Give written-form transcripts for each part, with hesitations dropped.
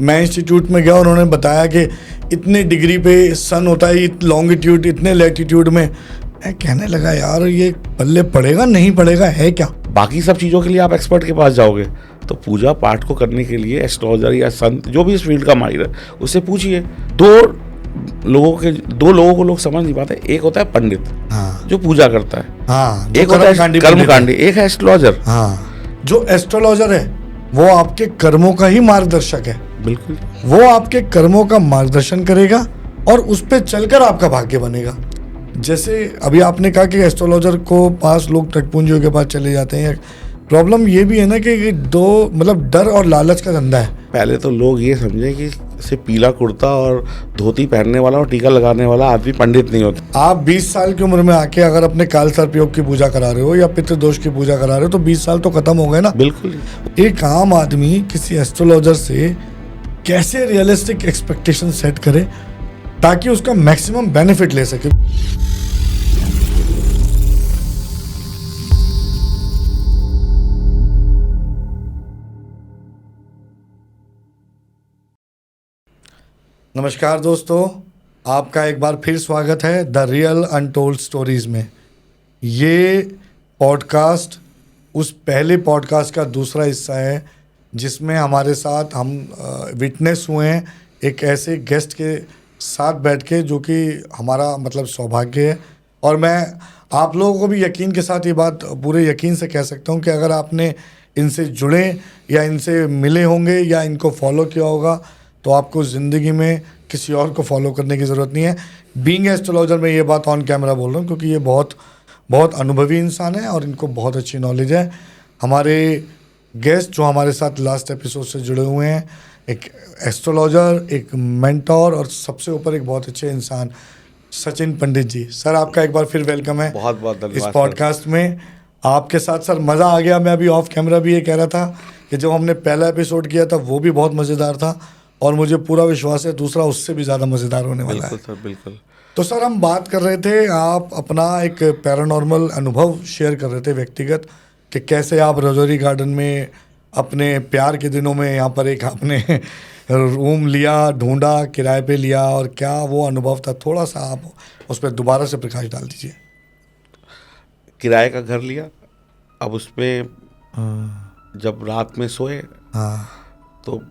मैं इंस्टीट्यूट में गया, उन्होंने बताया कि इतने डिग्री पे सन होता है, लॉन्गिट्यूड इतने लैटिट्यूड में। मैं कहने लगा यार ये पल्ले पड़ेगा नहीं पड़ेगा है क्या। बाकी सब चीज़ों के लिए आप एक्सपर्ट के पास जाओगे, तो पूजा पाठ को करने के लिए एस्ट्रोलॉजर या संत जो भी इस फील्ड का माहिर है उससे पूछिए। दो लोगों को लोग समझ नहीं पाते। एक होता है पंडित, हाँ, जो पूजा करता है, हाँ, एक होता है कर्मकांडी, एक है एस्ट्रोलॉजर। हाँ, जो एस्ट्रोलॉजर है वो आपके कर्मों का ही मार्गदर्शक है। बिल्कुल, वो आपके कर्मों का मार्गदर्शन करेगा और उस पर चलकर आपका भाग्य बनेगा। जैसे अभी आपने कहा कि एस्ट्रोलॉजर को पास लोग टटपुंजियों के पास चले जाते हैं। प्रॉब्लम ये भी है ना कि दो मतलब डर और लालच का धंधा है। पहले तो लोग ये समझे कि सिर्फ पीला कुर्ता और धोती पहनने वाला और टीका लगाने वाला आदमी पंडित नहीं होता। आप 20 साल की उम्र में आके अगर अपने काल सर्प योग की पूजा करा रहे हो या पितृदोष की पूजा करा रहे हो तो 20 साल तो खत्म हो गए ना। बिल्कुल। एक आम आदमी किसी एस्ट्रोलॉजर से कैसे रियलिस्टिक एक्सपेक्टेशन सेट करे ताकि उसका मैक्सिमम बेनिफिट ले सके। नमस्कार दोस्तों, आपका एक बार फिर स्वागत है द रियल अनटोल्ड स्टोरीज में। ये पॉडकास्ट उस पहले पॉडकास्ट का दूसरा हिस्सा है जिसमें हमारे साथ हम विटनेस हुए हैं एक ऐसे गेस्ट के साथ बैठ के जो कि हमारा मतलब सौभाग्य है। और मैं आप लोगों को भी यकीन के साथ ये बात पूरे यकीन से कह सकता हूँ कि अगर आपने इनसे जुड़े या इनसे मिले होंगे या इनको फॉलो किया होगा तो आपको ज़िंदगी में किसी और को फॉलो करने की ज़रूरत नहीं है। बीइंग एस्ट्रोलॉजर मैं ये बात ऑन कैमरा बोल रहा हूँ क्योंकि ये बहुत अनुभवी इंसान है और इनको बहुत अच्छी नॉलेज है। हमारे गेस्ट जो हमारे साथ लास्ट एपिसोड से जुड़े हुए हैं, एक एस्ट्रोलॉजर, एक मेंटोर और सबसे ऊपर एक बहुत अच्छे इंसान सचिन पंडित जी। सर आपका एक बार फिर वेलकम है बहुत बहुत धन्यवाद इस पॉडकास्ट में। आपके साथ सर मज़ा आ गया। मैं अभी ऑफ कैमरा भी ये कह रहा था कि जब हमने पहला एपिसोड किया था वो भी बहुत मज़ेदार था और मुझे पूरा विश्वास है दूसरा उससे भी ज़्यादा मज़ेदार होने वाला है। बिल्कुल सर, बिल्कुल। तो सर हम बात कर रहे थे, आप अपना एक पैरानॉर्मल अनुभव शेयर कर रहे थे व्यक्तिगत कि कैसे आप रजौरी गार्डन में अपने प्यार के दिनों में यहाँ पर एक आपने रूम लिया, ढूंढा, किराए पे लिया और क्या वो अनुभव था। थोड़ा सा आप उस पर दोबारा से प्रकाश डाल दीजिए। किराए का घर लिया, अब उस पर जब रात में सोए तो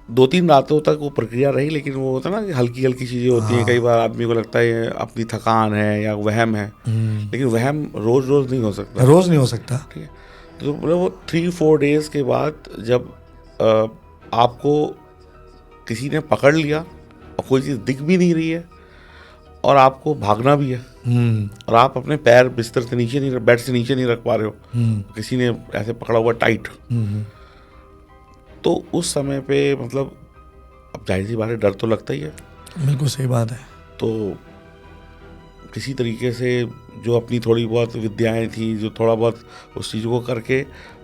2-3 रातों तक वो प्रक्रिया रही, लेकिन वो होता है ना कि हल्की हल्की चीज़ें होती हैं। कई बार आदमी को लगता है अपनी थकान है या वहम है, लेकिन वहम रोज़ नहीं हो सकता। रोज़ नहीं हो सकता, ठीक है। तो मतलब वो 3-4 डेज़ के बाद जब आपको किसी ने पकड़ लिया और कोई चीज़ दिख भी नहीं रही है और आपको भागना भी है और आप अपने पैर बिस्तर से नीचे नहीं, बेड से नीचे नहीं रख पा रहे हो, किसी ने ऐसे पकड़ा हुआ टाइट, तो उस समय पे मतलब अब जाहिर सी बात है डर तो लगता ही है। बिल्कुल सही बात है। तो किसी तरीके से जो अपनी थोड़ी बहुत विद्याएं थी, जो थोड़ा बहुत उस चीज़ को करके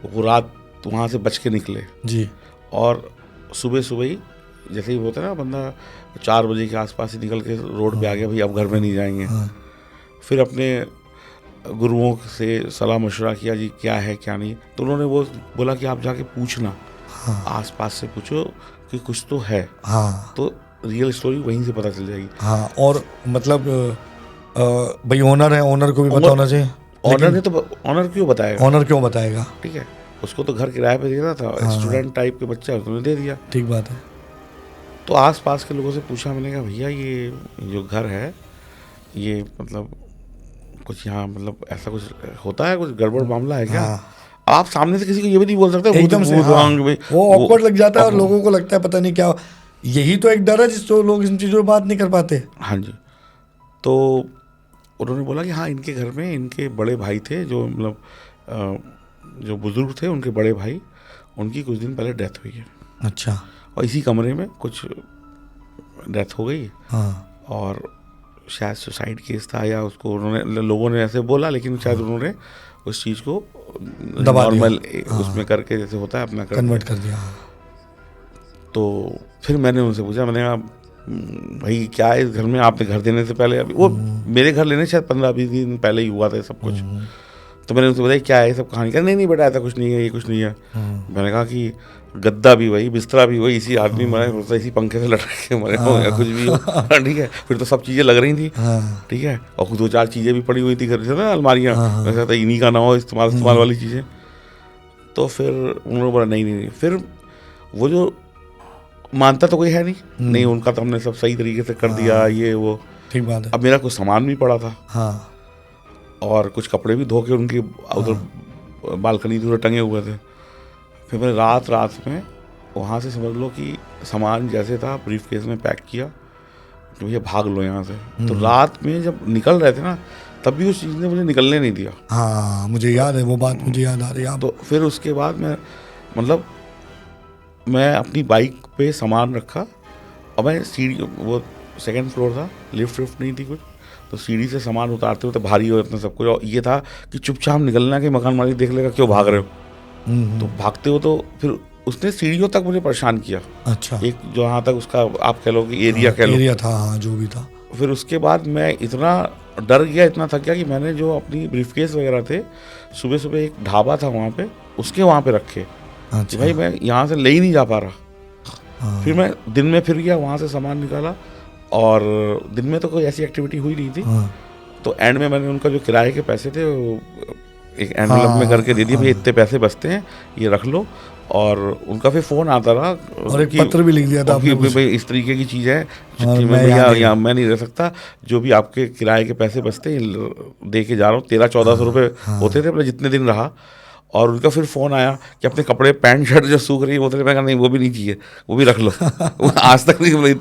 वो रात वहाँ से बच के निकले जी। और सुबह ही जैसे ही होता है ना, बंदा 4 बजे के आसपास ही निकल के रोड पे आ गया, भाई अब घर में नहीं जाएंगे। फिर अपने गुरुओं से सलाह मशवरा किया, जी क्या है क्या नहीं। तो उन्होंने वो बोला कि आप जाके पूछना, आसपास से पूछो कि कुछ तो है। तो रियल स्टोरी वहीं से पता चल जाएगी। और मतलब भाई ओनर है, ओनर को भी पता होना चाहिए। ऑनर क्यों बताएगा? ऑनर क्यों बताएगा? ठीक है, उसको तो घर किराए पे देना था, स्टूडेंट टाइप के बच्चा उसने दे दिया। ठीक बात है। तो आसपास के लोगों से पूछा, मैंने कहा भैया ये जो घर है ये मतलब कुछ यहाँ मतलब ऐसा कुछ होता है, कुछ गड़बड़ मामला है क्या? आप सामने से किसी को ये भी नहीं बोल सकते एकदम से। वो ऑकवर्ड लग जाता है और लोगों को लगता है पता नहीं क्या। यही तो एक डर है जिससे लोग इन चीज़ों पर बात नहीं कर पाते। हाँ जी। तो उन्होंने बोला कि हाँ इनके घर में इनके बड़े भाई थे, जो मतलब जो बुजुर्ग थे उनके बड़े भाई, उनकी कुछ दिन पहले डेथ हुई है। अच्छा। और इसी कमरे में कुछ डेथ हो गई। और शायद सुसाइड केस था या उसको उन्होंने लोगों ने ऐसे बोला, लेकिन शायद उन्होंने उस चीज़ को नॉर्मल उसमें करके जैसे होता है अपना कन्वर्ट कर दिया। तो फिर मैंने उनसे पूछा, मैंने कहा भाई क्या है इस घर में? आपने घर देने से पहले, अभी वो मेरे घर लेने शायद 15-20 दिन पहले ही हुआ था सब कुछ। तो मैंने उनसे बताया क्या है ये सब कहानी, कहा नहीं बेटा ऐसा कुछ नहीं है, ये कुछ नहीं है। मैंने कहा कि गद्दा भी वही, बिस्तरा भी वही, इसी आदमी मरे हो, इसी पंखे से लटक के मरे हो, या कुछ भी हो। ठीक है, फिर तो सब चीज़ें लग रही थी। ठीक है, और 2-4 चीज़ें भी पड़ी हुई थी घर से ना, अलमारियाँ, वैसा था इन्हीं का ना हो इस्तेमाल वाली चीज़ें। तो फिर उन्होंने बोला नहीं। फिर वो जो मानता तो कोई है नहीं, उनका तो हमने सब सही तरीके से कर दिया, ये वो, ठीक बात है। अब मेरा कुछ सामान भी पड़ा था, हाँ, और कुछ कपड़े भी धो के उनके उधर बालकनी उधर टंगे हुए थे। फिर मैंने रात में वहाँ से समझ लो कि सामान जैसे था ब्रीफ केस में पैक किया कि भैया भाग लो यहाँ से। तो रात में जब निकल रहे थे ना, तब भी उस चीज़ ने मुझे निकलने नहीं दिया। हाँ, मुझे याद है वो बात, मुझे याद आ रही है। तो फिर उसके बाद मैं अपनी बाइक पे सामान रखा, और मैं सीढ़ी, वो 2nd फ्लोर था, लिफ्ट नहीं थी कुछ, तो सीढ़ी से सामान उतारते हुए तो भारी हो इतना सब कुछ, और ये था कि चुपचाप निकलना कि मकान मालिक देख लेगा क्यों भाग रहे हो। तो भागते हो तो फिर उसने सीढ़ियों तक मुझे परेशान किया। अच्छा, एक जो यहाँ तक उसका आप कह लो कि एरिया कह लो, एरिया था, हाँ, जो भी था। फिर उसके बाद मैं इतना डर गया, इतना थक गया कि मैंने जो अपनी ब्रीफकेस वगैरह थे, सुबह एक ढाबा था वहाँ पे, उसके वहाँ पे रखे कि अच्छा भाई मैं यहाँ से ले ही नहीं जा पा रहा। फिर मैं दिन में फिर गया, वहाँ से सामान निकाला, और दिन में तो कोई ऐसी एक्टिविटी हुई नहीं थी। तो एंड में मैंने उनका जो किराए के पैसे थे वो एक एनवेलप में करके दे दिए, भाई इतने पैसे बचते हैं, ये रख लो। और उनका फिर फ़ोन आता रहा, और एक पत्र भी लिख दिया था कि भाई इस तरीके की चीज़ है, मैं यहाँ मैं नहीं रह सकता, जो भी आपके किराए के पैसे बचते हैं दे के जा रहा हूँ। 1300-1400 रुपये होते थे अपने जितने दिन रहा। और उनका फिर फ़ोन आया कि अपने कपड़े पैंट शर्ट जो सूख रही है वो, मैं कहा नहीं वो भी नहीं चाहिए, वो भी रख लो। आज तक नहीं।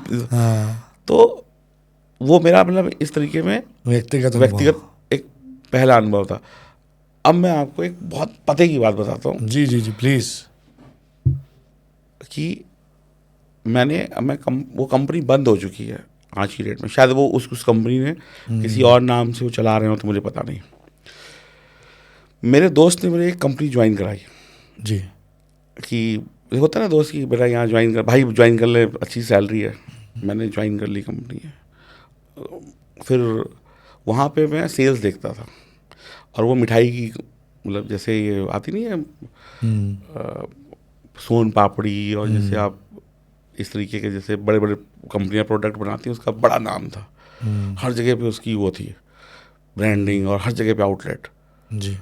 तो वो मेरा इस तरीके में व्यक्तिगत एक पहला अनुभव था। अब मैं आपको एक बहुत पते की बात बताता हूँ। जी प्लीज़। कि वो कंपनी बंद हो चुकी है आज की डेट में, शायद वो उस कंपनी ने किसी और नाम से वो चला रहे हो, तो मुझे पता नहीं। मेरे दोस्त ने मुझे एक कंपनी ज्वाइन कराई जी, कि होता है ना दोस्त की बेटा यहाँ ज्वाइन कर, भाई ज्वाइन कर ले, अच्छी सैलरी है। मैंने ज्वाइन कर ली कंपनी है। फिर वहाँ पे मैं सेल्स देखता था, और वो मिठाई की जैसे ये आती नहीं है सोन पापड़ी, और जैसे आप इस तरीके के जैसे बड़े बड़े कंपनियां प्रोडक्ट बनाती हैं, उसका बड़ा नाम था। हर जगह पे उसकी वो थी ब्रांडिंग, और हर जगह पे आउटलेट। जी,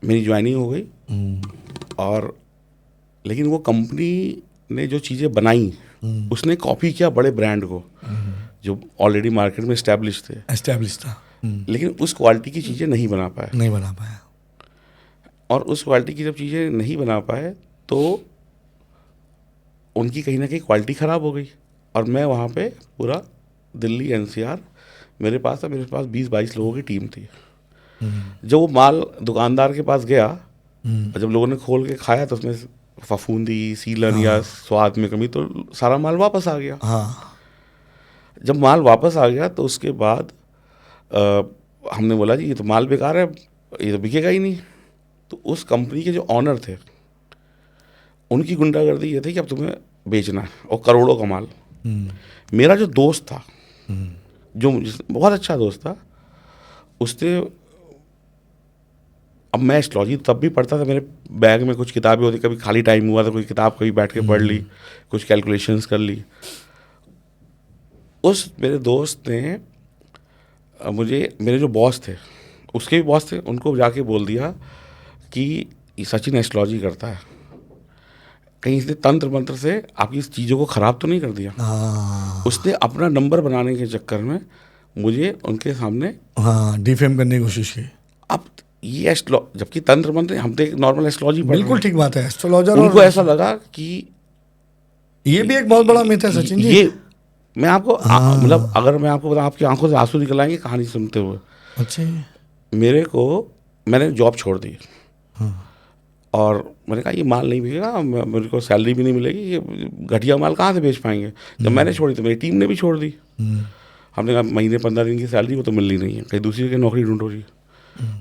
मेरी ज्वाइनिंग हो गई, और लेकिन वो कंपनी ने जो चीज़ें बनाई उसने कॉपी किया बड़े ब्रांड को जो ऑलरेडी मार्केट में एस्टैब्लिश था। लेकिन उस क्वालिटी की चीज़ें नहीं बना पाया। और उस क्वालिटी की जब चीज़ें नहीं बना पाए तो उनकी कहीं ना कहीं क्वालिटी ख़राब हो गई। और मैं वहाँ पे पूरा दिल्ली NCR मेरे पास 20-22 लोगों की टीम थी। जब वो माल दुकानदार के पास गया, और जब लोगों ने खोल के खाया तो उसमें फफूंदी, सीलन या स्वाद में कमी, तो सारा माल वापस आ गया। जब माल वापस आ गया तो उसके बाद हमने बोला जी ये तो माल बेकार है, ये तो बिकेगा ही नहीं। तो उस कंपनी के जो ऑनर थे उनकी गुंडागर्दी ये थी कि अब तुम्हें बेचना है, और करोड़ों का माल। मेरा जो दोस्त था, जो बहुत अच्छा दोस्त था, उसने, अब मैं एस्ट्रोलॉजी तब भी पढ़ता था, मेरे बैग में कुछ किताबें होती, कभी खाली टाइम हुआ तो कोई किताब कभी बैठ के पढ़ ली, कुछ कैलकुलेशंस कर ली। उस मेरे दोस्त ने मुझे, मेरे जो बॉस थे, उसके भी बॉस थे, उनको जाके बोल दिया कि सचिन एस्ट्रोलॉजी करता है, कहीं इसने तंत्र मंत्र से आपकी इस चीज़ों को ख़राब तो नहीं कर दिया। उसने अपना नंबर बनाने के चक्कर में मुझे उनके सामने डिफेम करने की कोशिश की। अब ये जबकि तंत्र मंत्र, हम तो एक नॉर्मल एस्ट्रोलॉजी पढ़, बिल्कुल ठीक बात है, एस्ट्रोलॉजर। उनको ऐसा लगा कि ये भी एक बहुत बड़ा मिथ है सचिन जी। ये मैं आपको अगर मैं आपको बताऊं, आपकी आंखों से आंसू निकल आएंगे कहानी सुनते हुए। अच्छा, मैंने जॉब छोड़ दी, और मैंने कहा ये माल नहीं बिकेगा, मेरे को सैलरी भी नहीं मिलेगी, ये घटिया माल कहाँ से बेच पाएंगे। जब मैंने छोड़ी तो मेरी टीम ने भी छोड़ दी। हमने कहा महीने 15 दिन की सैलरी वो तो मिल ही नहीं है, कहीं दूसरी जगह नौकरी ढूंढो जी।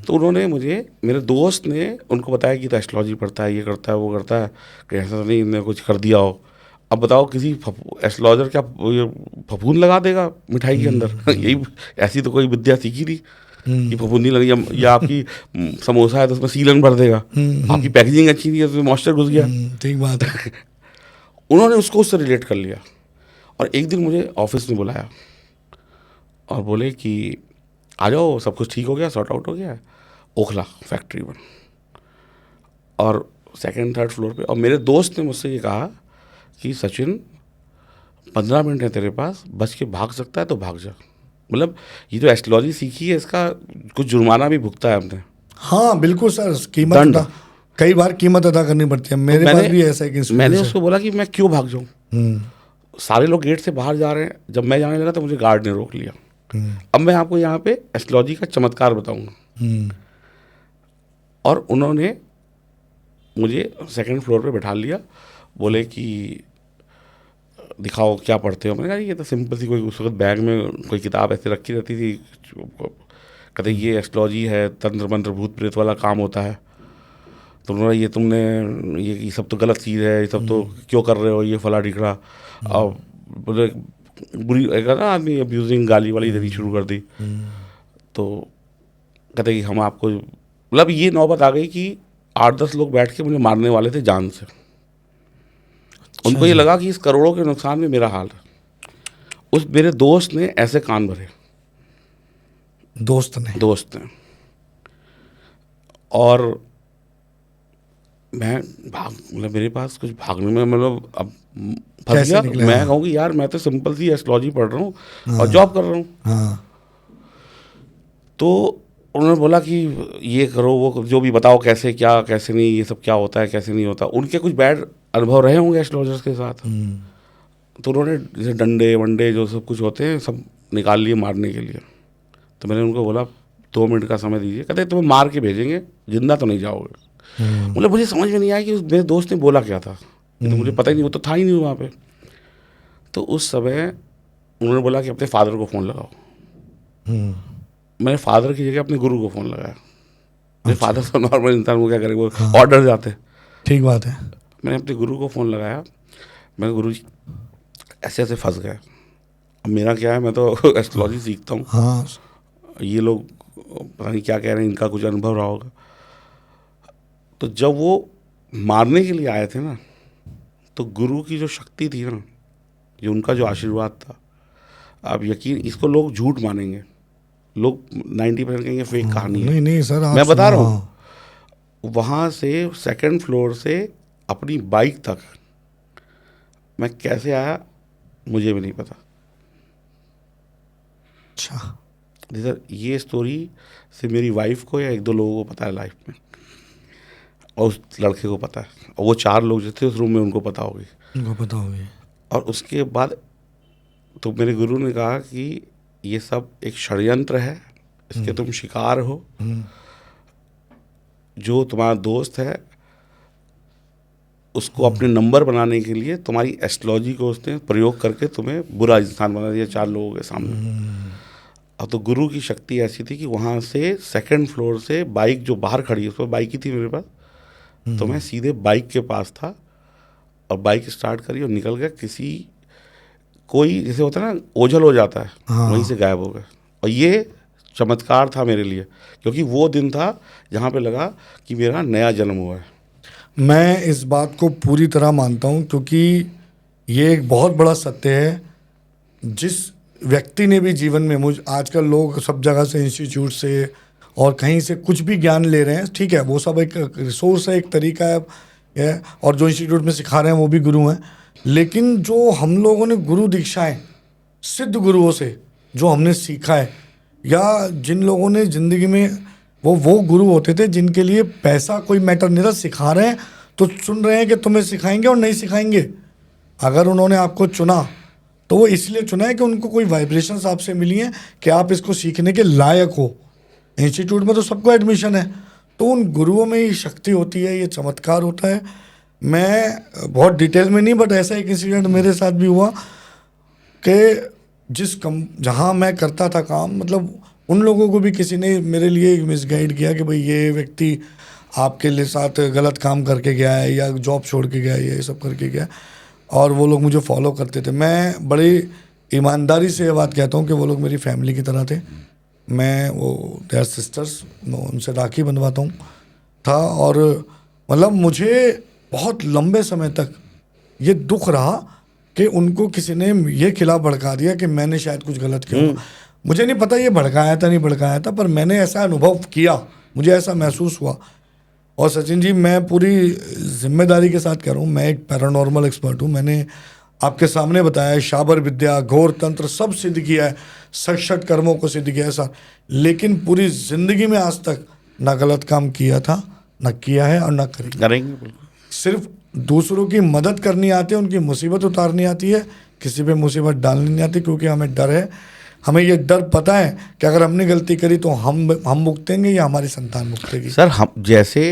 तो उन्होंने मुझे, मेरे दोस्त ने उनको बताया कि तो एस्ट्रोलॉजी पढ़ता है, ये करता है, वो करता है, कहीं ऐसा नहीं इन्होंने कुछ कर दिया हो। अब बताओ किसी एस्ट्रोलॉजर क्या फफूंद लगा देगा मिठाई के अंदर। यही ऐसी तो कोई विद्या सीखी थी। कि फफूंदी लगी, या आपकी समोसा है तो उसमें सीलन भर देगा, आपकी पैकेजिंग अच्छी नहीं है तो उसमें मॉइस्चर घुस गया। ठीक बात है। उन्होंने उसको उससे रिलेट कर लिया, और एक दिन मुझे ऑफिस में बुलाया और बोले कि आ जाओ, सब कुछ ठीक हो गया, सॉर्ट आउट हो गया है, ओखला फैक्ट्री में और सेकंड थर्ड फ्लोर पे। और मेरे दोस्त ने मुझसे ये कहा कि सचिन 15 मिनट है तेरे पास, बच के भाग सकता है तो भाग जा। मतलब ये जो एस्ट्रोलॉजी सीखी है इसका कुछ जुर्माना भी भुगता है हमने। हाँ बिल्कुल सर, कीमत दंड। अदा, कई बार कीमत अदा करनी पड़ती है। मेरे पास भी ऐसा है कि मैंने उसको बोला कि मैं क्यों भाग जाऊँ, सारे लोग गेट से बाहर जा रहे हैं, जब मैं जाने लगा तो मुझे गार्ड ने रोक लिया। अब मैं आपको यहाँ पे एस्ट्रोलॉजी का चमत्कार बताऊंगा। और उन्होंने मुझे सेकंड फ्लोर पे बैठा लिया, बोले कि दिखाओ क्या पढ़ते हो। मैंने कहा ये तो सिंपल सी कोई उस वक्त बैग में कोई किताब ऐसे रखी रहती थी। कहते ये एस्ट्रोलॉजी है, तंत्र मंत्र भूत प्रेत वाला काम होता है। तो उन्होंने ये तुमने ये सब तो गलत चीज़ है, ये सब तो क्यों कर रहे हो, ये फला ढिकड़ा। और बोले बुरी ना आदमी अब्यूजिंग गाली वाली देनी शुरू कर दी। तो कहते कि हम आपको, मतलब ये नौबत आ गई कि 8-10 लोग बैठ के मुझे मारने वाले थे जान से। उनको ये लगा कि इस करोड़ों के नुकसान में मेरा हाल है। उस मेरे दोस्त ने ऐसे कान भरे, दोस्त ने और मैं भाग, मतलब मेरे पास कुछ भागने में, मतलब अब फंस गया। मैं कहूँ कि यार मैं तो सिंपल सी एस्ट्रोलॉजी पढ़ रहा हूँ और जॉब कर रहा हूँ। तो उन्होंने बोला कि ये करो, वो जो भी बताओ, कैसे क्या कैसे नहीं, ये सब क्या होता है कैसे नहीं होता। उनके कुछ बैड अनुभव रहे होंगे एस्ट्रोलॉजर्स के साथ। तो उन्होंने जैसे डंडे वंडे जो सब कुछ होते हैं सब निकाल लिए मारने के लिए। तो मैंने उनको बोला 2 मिनट का समय दीजिए। कहते तुम्हें मार के भेजेंगे, जिंदा तो नहीं जाओगे। मतलब मुझे समझ में नहीं आया कि उस मेरे दोस्त ने बोला क्या था, तो मुझे पता ही नहीं, वो तो था ही नहीं वहाँ पे। तो उस समय उन्होंने बोला कि अपने फादर को फ़ोन लगाओ। मैंने फादर की जगह अपने गुरु को फ़ोन लगाया। मेरे फादर तो नॉर्मल इंसान, वो क्या करेंगे, वो ऑर्डर जाते। ठीक बात है। मैंने अपने गुरु को फ़ोन लगाया। मैं गुरु जी ऐसे ऐसे फंस गया। अब मेरा क्या है, मैं तो एस्ट्रोलॉजी सीखता हूँ। हाँ। ये लोग पता नहीं क्या कह रहे हैं, इनका कुछ अनुभव रहा होगा। तो जब वो मारने के लिए आए थे ना, तो गुरु की जो शक्ति थी ना, जो उनका जो आशीर्वाद था, आप यकीन, इसको लोग झूठ मानेंगे, लोग 90% कहेंगे फेक कहानी है। नहीं सर, मैं बता रहा हूँ। वहाँ से सेकंड फ्लोर से अपनी बाइक तक मैं कैसे आया मुझे भी नहीं पता। अच्छा सर, ये स्टोरी से मेरी वाइफ को या 1-2 लोगों को पता है लाइफ में, और उस लड़के को पता है, और वो 4 लोग जो थे उस रूम में उनको पता होगी। और उसके बाद तो मेरे गुरु ने कहा कि ये सब एक षड्यंत्र है, इसके तुम शिकार हो। जो तुम्हारा दोस्त है उसको अपने नंबर बनाने के लिए तुम्हारी एस्ट्रोलॉजी को उसने प्रयोग करके तुम्हें बुरा इंसान बना दिया 4 लोगों के सामने। अब तो गुरु की शक्ति ऐसी थी कि वहाँ से सेकंड फ्लोर से बाइक जो बाहर खड़ी है, उस पर बाइक ही थी मेरे पास, तो मैं सीधे बाइक के पास था और बाइक स्टार्ट करी और निकल गया। किसी कोई जैसे होता है ना, ओझल हो जाता है, वहीं से गायब हो गए। और ये चमत्कार था मेरे लिए, क्योंकि वो दिन था जहाँ पे लगा कि मेरा नया जन्म हुआ है। मैं इस बात को पूरी तरह मानता हूँ, क्योंकि ये एक बहुत बड़ा सत्य है। जिस व्यक्ति ने भी जीवन में, मुझ आजकल लोग सब जगह से, इंस्टीट्यूट से और कहीं से कुछ भी ज्ञान ले रहे हैं, ठीक है, वो सब एक रिसोर्स है, एक तरीका है, और जो इंस्टीट्यूट में सिखा रहे हैं वो भी गुरु हैं। लेकिन जो हम लोगों ने गुरु दीक्षाएं सिद्ध गुरुओं से जो हमने सीखा है, या जिन लोगों ने ज़िंदगी में, वो गुरु होते थे जिनके लिए पैसा कोई मैटर नहीं था। सिखा रहे हैं तो सुन रहे हैं कि तुम्हें सिखाएंगे और नहीं सिखाएंगे। अगर उन्होंने आपको चुना तो वो इसलिए चुना है कि उनको कोई वाइब्रेशंस आपसे मिली हैं कि आप इसको सीखने के लायक हो। इंस्टीट्यूट में तो सबको एडमिशन है, तो उन गुरुओं में ही शक्ति होती है, ये चमत्कार होता है। मैं बहुत डिटेल में नहीं, बट ऐसा एक इंसिडेंट मेरे साथ भी हुआ कि जहाँ मैं करता था काम, मतलब उन लोगों को भी किसी ने मेरे लिए मिसगाइड किया कि भाई ये व्यक्ति आपके लिए साथ गलत काम करके गया है, या जॉब छोड़ के गया है, ये सब करके गया, और वो लोग मुझे फॉलो करते थे। मैं बड़ी ईमानदारी से ये बात कहता हूँ कि वो लोग मेरी फैमिली की तरह थे। मैं वो देयर सिस्टर्स, मैं उनसे राखी बंधवाता हूँ था। और मतलब मुझे बहुत लंबे समय तक ये दुख रहा कि उनको किसी ने ये खिलाफ भड़का दिया कि मैंने शायद कुछ गलत किया होगा। मुझे नहीं पता ये भड़काया था नहीं भड़काया था, पर मैंने ऐसा अनुभव किया, मुझे ऐसा महसूस हुआ। और सचिन जी, मैं पूरी जिम्मेदारी के साथ कह रहा हूँ, मैं एक पैरानॉर्मल एक्सपर्ट हूँ। मैंने आपके सामने बताया है, शाबर विद्या, घोर तंत्र सब सिद्ध किया है, सक्षट कर्मों को सिद्ध किया है सर, लेकिन पूरी जिंदगी में आज तक ना गलत काम किया था, ना किया है और ना करेंगे बिल्कुल। सिर्फ दूसरों की मदद करनी आती है, उनकी मुसीबत उतारनी आती है, किसी पे मुसीबत डालनी नहीं आती, क्योंकि हमें डर है। हमें ये डर पता है कि अगर हमने गलती करी तो हम भुगतेंगे या हमारी संतान भुगतेगी। सर हम जैसे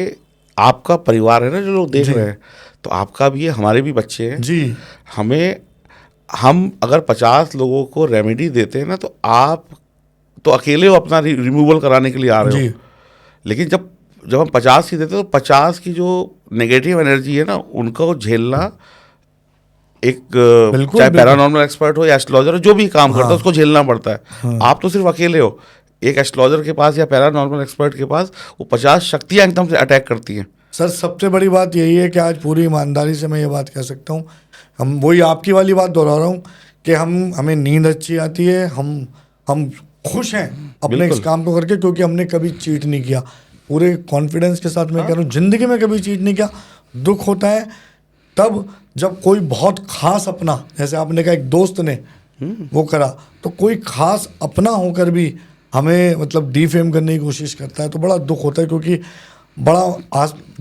आपका परिवार है ना, जो लोग देख रहे हैं, तो आपका भी है, हमारे भी बच्चे हैं जी। हम अगर 50 लोगों को रेमेडी देते हैं ना, तो आप तो अकेले हो अपना रिमूवल कराने के लिए आ रहे हो, लेकिन जब हम 50 की देते हैं तो 50 की जो नेगेटिव एनर्जी है ना, उनको झेलना एक चाहे पैरानॉर्मल एक्सपर्ट हो या एस्ट्रोलॉजर हो, जो भी काम करता है उसको झेलना पड़ता है। आप तो सिर्फ अकेले हो, एक एस्ट्रोलॉजर के पास या पैरानॉर्मल एक्सपर्ट के पास वो 50 शक्तियां एकदम से अटैक करती हैं। सर सबसे बड़ी बात यही है कि आज पूरी ईमानदारी से मैं ये बात कह सकता हूँ, हम वही आपकी वाली बात दोहरा रहा हूँ कि हमें नींद अच्छी आती है, हम खुश हैं अपने इस काम को करके, क्योंकि हमने कभी चीट नहीं किया। पूरे कॉन्फिडेंस के साथ मैं कह रहा हूँ, जिंदगी में कभी चीट नहीं किया। दुख होता है तब जब कोई बहुत खास अपना, जैसे आपने कहा एक दोस्त ने वो करा, तो कोई खास अपना होकर भी हमें मतलब डिफेम करने की कोशिश करता है तो बड़ा दुख होता है। क्योंकि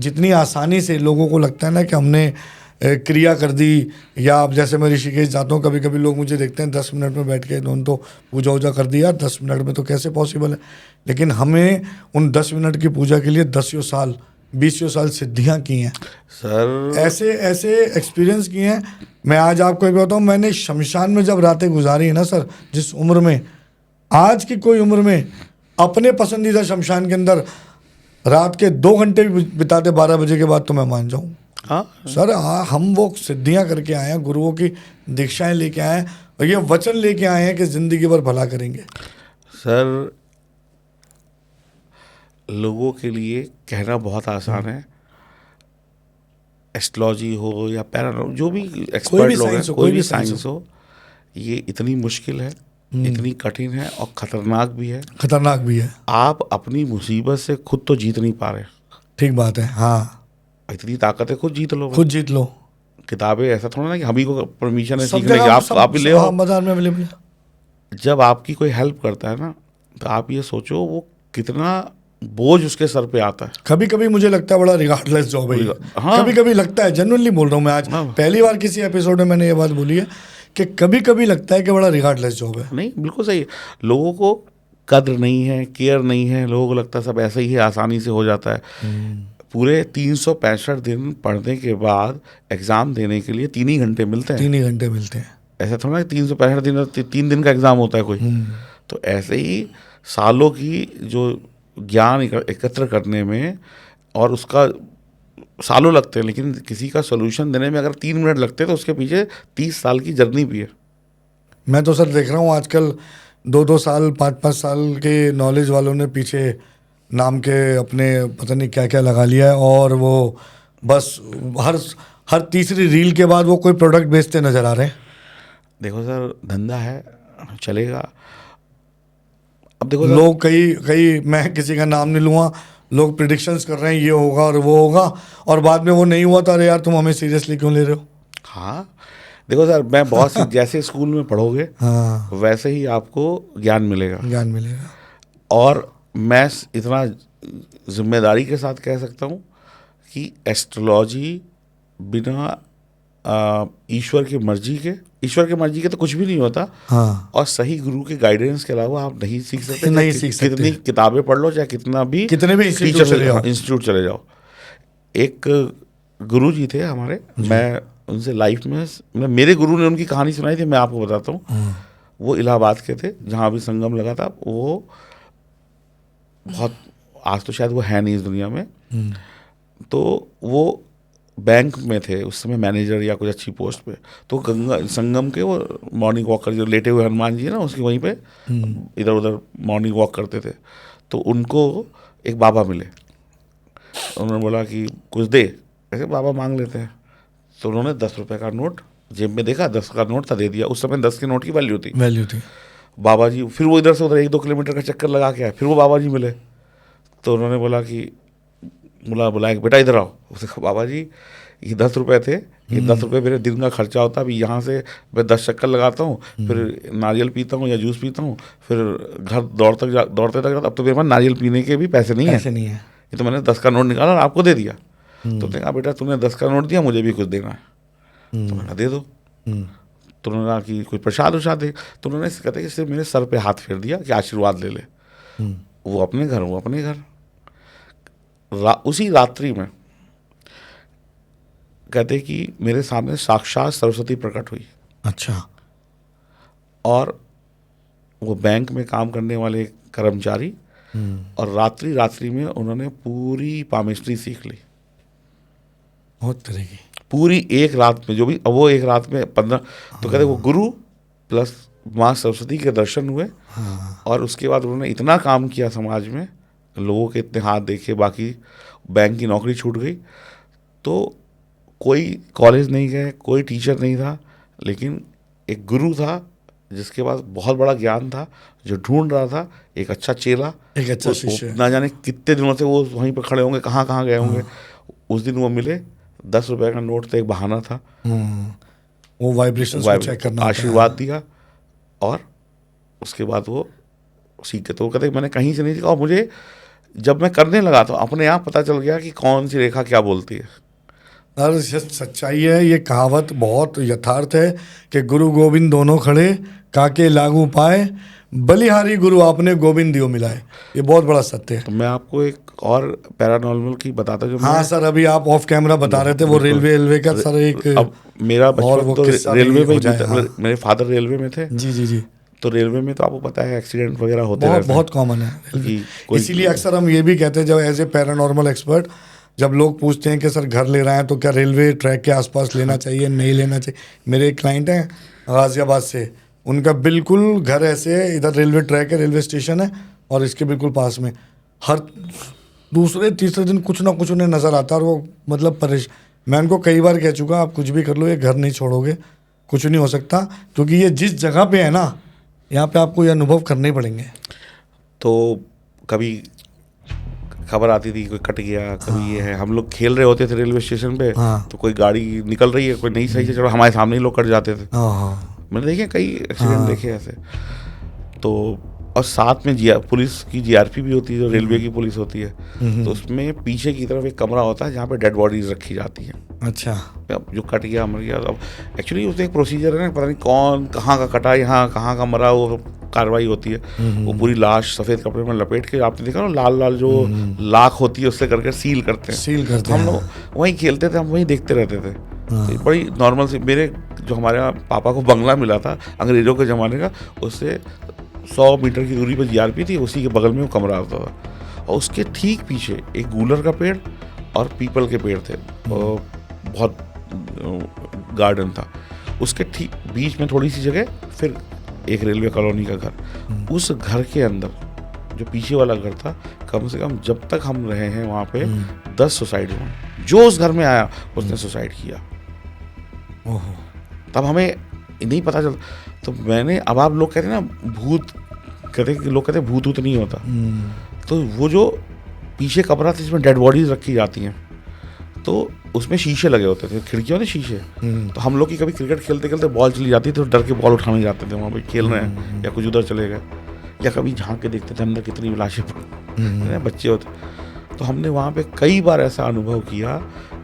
जितनी आसानी से लोगों को लगता है ना कि हमने क्रिया कर दी, या अब जैसे मैं ऋषिकेश जाता हूँ, कभी कभी लोग मुझे देखते हैं 10 मिनट में बैठ के उन्होंने तो पूजा वूजा कर दिया, 10 मिनट में तो कैसे पॉसिबल है। लेकिन हमें उन 10 मिनट की पूजा के लिए 10 साल 20 साल सिद्धियाँ की हैं सर, ऐसे एक्सपीरियंस किए हैं। मैं आज आपको एक बताऊँ, मैंने शमशान में जब रातें गुजारी है ना सर, जिस उम्र में, आज की कोई उम्र में अपने पसंदीदा शमशान के अंदर रात के 2 घंटे भी बिताते 12 बजे के बाद, तो मैं मान जाऊँ। हाँ सर, हम वो सिद्धियां करके आए हैं, गुरुओं की दीक्षाएं लेके आए हैं, और ये वचन लेके आए हैं कि जिंदगी भर भला करेंगे। सर, लोगों के लिए कहना बहुत आसान है, एस्ट्रोलॉजी हो या पैरानॉर्मल, जो भी एक्सपर्ट लोग हैं, कोई भी साइंस हो, ये इतनी मुश्किल है, इतनी कठिन है और खतरनाक भी है। खतरनाक भी है। आप अपनी मुसीबत से खुद तो जीत नहीं पा रहे। ठीक बात है। हाँ, इतनी ताकत है, खुद जीत लो, खुद जीत लो। किताबें ऐसा थोड़ा ना कि हम ही को परमिशन है सीखने की, आप भी ले आओ, बाजार में अवेलेबल है। जब आपकी कोई हेल्प करता है ना, तो आप ये सोचो वो कितना बोझ उसके सर पे आता है। कभी कभी मुझे लगता है बड़ा रिगार्डलेस जॉब है। हाँ, कभी कभी लगता है, जेन्युइनली बोल रहा हूँ मैं, आज पहली बार किसी एपिसोड में मैंने ये बात बोली है कि कभी कभी लगता है कि बड़ा रिगार्डलेस जॉब है। नहीं, बिल्कुल सही है। लोगों को कद्र नहीं है, केयर नहीं है, लोगों को लगता है सब ऐसा ही है, आसानी से हो जाता है। पूरे 365 दिन पढ़ने के बाद एग्जाम देने के लिए 3 ही घंटे मिलते हैं। 3 ही घंटे मिलते हैं। ऐसा थोड़ा 365 दिन 3 दिन का एग्जाम होता है कोई। तो ऐसे ही सालों की जो ज्ञान एकत्र करने में, और उसका सालों लगते हैं, लेकिन किसी का सोल्यूशन देने में अगर 3 मिनट लगते हैं तो उसके पीछे 30 साल की जर्नी भी है। मैं तो सर देख रहा हूँ आजकल 2-2 साल 5-5 साल के नॉलेज वालों ने पीछे नाम के अपने पता नहीं क्या क्या लगा लिया है, और वो बस हर तीसरी रील के बाद वो कोई प्रोडक्ट बेचते नजर आ रहे हैं। देखो सर, धंधा है, चलेगा। अब देखो लोग कई मैं किसी का नाम नहीं लूँगा, लोग प्रिडिक्शंस कर रहे हैं ये होगा और वो होगा, और बाद में वो नहीं हुआ तो अरे यार तुम हमें सीरियसली क्यों ले रहे हो। हाँ, देखो सर, मैं बहुत सी जैसे स्कूल में पढ़ोगे हाँ, वैसे ही आपको ज्ञान मिलेगा। और मैं इतना जिम्मेदारी के साथ कह सकता हूँ कि एस्ट्रोलॉजी बिना ईश्वर की मर्जी के तो कुछ भी नहीं होता। हाँ, और सही गुरु के गाइडेंस के अलावा आप नहीं सीख सकते। नहीं सीख सकते। कितनी किताबें पढ़ लो, चाहे कितने भी इंस्टीट्यूट चले जाओ। एक गुरु जी थे हमारे, मैं उनसे लाइफ में मेरे गुरु ने उनकी कहानी सुनाई थी, मैं आपको बताता हूँ। वो इलाहाबाद के थे, जहाँ भी संगम लगा था। वो बहुत, आज तो शायद वो है नहीं इस दुनिया में। तो वो बैंक में थे उस समय, मैनेजर या कुछ अच्छी पोस्ट पे, तो गंगा संगम के वो मॉर्निंग वॉक कर, जो लेटे हुए हनुमान जी है ना, उसकी वहीं पे इधर उधर मॉर्निंग वॉक करते थे। तो उनको एक बाबा मिले, उन्होंने बोला कि कुछ दे, ऐसे बाबा मांग लेते हैं। तो उन्होंने 10 रुपये का नोट जेब में देखा, 10 का नोट था, दे दिया। उस समय 10 के नोट की वैल्यू थी। बाबा जी फिर वो इधर से उधर 1-2 किलोमीटर का चक्कर लगा के आए, फिर वो बाबा जी मिले। तो उन्होंने बोला कि बुलाया कि बेटा इधर आओ। उसने कहा बाबा जी ये 10 रुपये थे, ये 10 रुपये मेरे दिन का खर्चा होता है। अभी यहाँ से मैं 10 चक्कर लगाता हूँ, फिर नारियल पीता हूँ या जूस पीता हूँ, फिर घर दौड़ते तक जाता। अब तो मेरे पास नारियल पीने के भी पैसे नहीं है, ये तो मैंने 10 का नोट निकाला और आपको दे दिया। तो उसने कहा बेटा तूने 10 का नोट दिया, मुझे भी कुछ देना है। तो मैंने कहा दे दो। तो उन्होंने कहा कि कोई प्रसाद उसाद दे। तो उन्होंने कहते कि सिर्फ मेरे सर पे हाथ फेर दिया कि आशीर्वाद ले ले। वो अपने घर उसी रात्रि में कहते कि मेरे सामने साक्षात सरस्वती प्रकट हुई। अच्छा। और वो बैंक में काम करने वाले कर्मचारी, और रात्रि में उन्होंने पूरी पामिस्ट्री सीख ली, बहुत तरह की, पूरी एक रात में। जो भी वो एक रात में 15, तो कहते वो गुरु प्लस माँ सरस्वती के दर्शन हुए। और उसके बाद उन्होंने इतना काम किया समाज में, लोगों के इतने हाथ देखे, बाकी बैंक की नौकरी छूट गई। तो कोई कॉलेज नहीं गए, कोई टीचर नहीं था, लेकिन एक गुरु था जिसके पास बहुत बड़ा ज्ञान था, जो ढूंढ रहा था एक अच्छा चेला, एक अच्छा शिष्य। ना जाने कितने दिनों से वो वहीं पर खड़े होंगे, कहाँ कहाँ गए होंगे। उस दिन वो मिले, 10 रुपये का नोट तो एक बहाना था, वो वाइब्रेशंस को चेक करना, आशीर्वाद दिया, और उसके बाद वो सीखे। तो वो कहते मैंने कहीं से नहीं सीखा, और मुझे जब मैं करने लगा तो अपने आप पता चल गया कि कौन सी रेखा क्या बोलती है। और सच्चाई है, ये कहावत बहुत यथार्थ है कि गुरु गोविंद दोनों खड़े, काके लागू पाए, बलिहारी गुरु आपने गोविंद दियो मिलाए। ये बहुत बड़ा सत्य है। तो मैं आपको एक और पैरानॉर्मल की बताता जो, हाँ सर, अभी आप ऑफ कैमरा बता रहे थे वो रेलवे का सर एक, अब मेरा बचपन तो रेलवे में ही, मेरे फादर रेलवे में थे। जी। तो रेलवे में तो आपको पता है एक्सीडेंट वगैरह होते रहते हैं, बहुत कॉमन है। इसीलिए अक्सर हम ये भी कहते हैं, जब एज ए पैरानॉर्मल एक्सपर्ट जब लोग पूछते हैं कि सर घर ले रहे हैं तो क्या रेलवे ट्रैक के आसपास लेना चाहिए, नहीं लेना चाहिए। मेरे एक क्लाइंट हैं गाजियाबाद से, उनका बिल्कुल घर ऐसे है, इधर रेलवे ट्रैक है, रेलवे स्टेशन है, और इसके बिल्कुल पास में हर दूसरे तीसरे दिन कुछ ना कुछ उन्हें नज़र आता है, और वो मतलब मैं उनको कई बार कह चुका, आप कुछ भी कर लो, ये घर नहीं छोड़ोगे, कुछ नहीं हो सकता, क्योंकि ये जिस जगह पे है ना, यहाँ पे आपको ये अनुभव करने पड़ेंगे। तो कभी खबर आती थी कोई कट गया, कभी ये है। हम लोग खेल रहे होते थे रेलवे स्टेशन पे, तो कोई गाड़ी निकल रही है, कोई नहीं सही से चलो, हमारे सामने ही लोग कट जाते थे। मैंने देखे कई एक्सीडेंट देखे ऐसे। तो और साथ में पुलिस की जीआरपी भी होती है, जो रेलवे की पुलिस होती है, तो उसमें पीछे की तरफ एक कमरा होता है जहाँ पे डेड बॉडीज रखी जाती हैं। अच्छा। अब जो कट गया मर गया, अब एक्चुअली उसमें एक प्रोसीजर है ना, पता नहीं कौन कहाँ का कटा, यहाँ कहाँ का मरा, वो कार्रवाई होती है। वो पूरी लाश सफ़ेद कपड़े में लपेट के, आपने देखा ना लाल लाल जो लाख होती है उससे करके सील करते हैं। हम लोग वहीं खेलते थे, हम वहीं देखते रहते थे। तो बड़ी नॉर्मल सी, मेरे जो हमारे पापा को बंगला मिला था अंग्रेज़ों के ज़माने का, उससे 100 मीटर की दूरी पर जीआरपी थी, उसी के बगल में वो कमरा होता था। और उसके ठीक पीछे एक गूलर का पेड़ और पीपल के पेड़ थे, और बहुत गार्डन था। उसके ठीक बीच में थोड़ी सी जगह फिर एक रेलवे कॉलोनी का घर। उस घर के अंदर जो पीछे वाला घर था, कम से कम जब तक हम रहे हैं वहाँ पे 10 सुसाइड हुए। जो उस घर में आया उसने सुसाइड किया। तब हमें नहीं पता चलता। तो मैंने, अब आप लोग कहते हैं ना भूत, लोग कहते हैं भूत वूत नहीं होता, तो वो जो पीछे कमरा था जिसमें डेड बॉडीज रखी जाती हैं, तो उसमें शीशे लगे होते थे, खिड़कियों में शीशे। तो हम लोग की कभी क्रिकेट खेलते खेलते बॉल चली जाती थी, तो डर के बॉल उठाने जाते थे, वहाँ पे खेल रहे हैं या कुछ उधर चले गए, या कभी झांक के देखते थे अंदर कितनी लाशें पड़ी, बच्चे होते। तो हमने वहाँ पे कई बार ऐसा अनुभव किया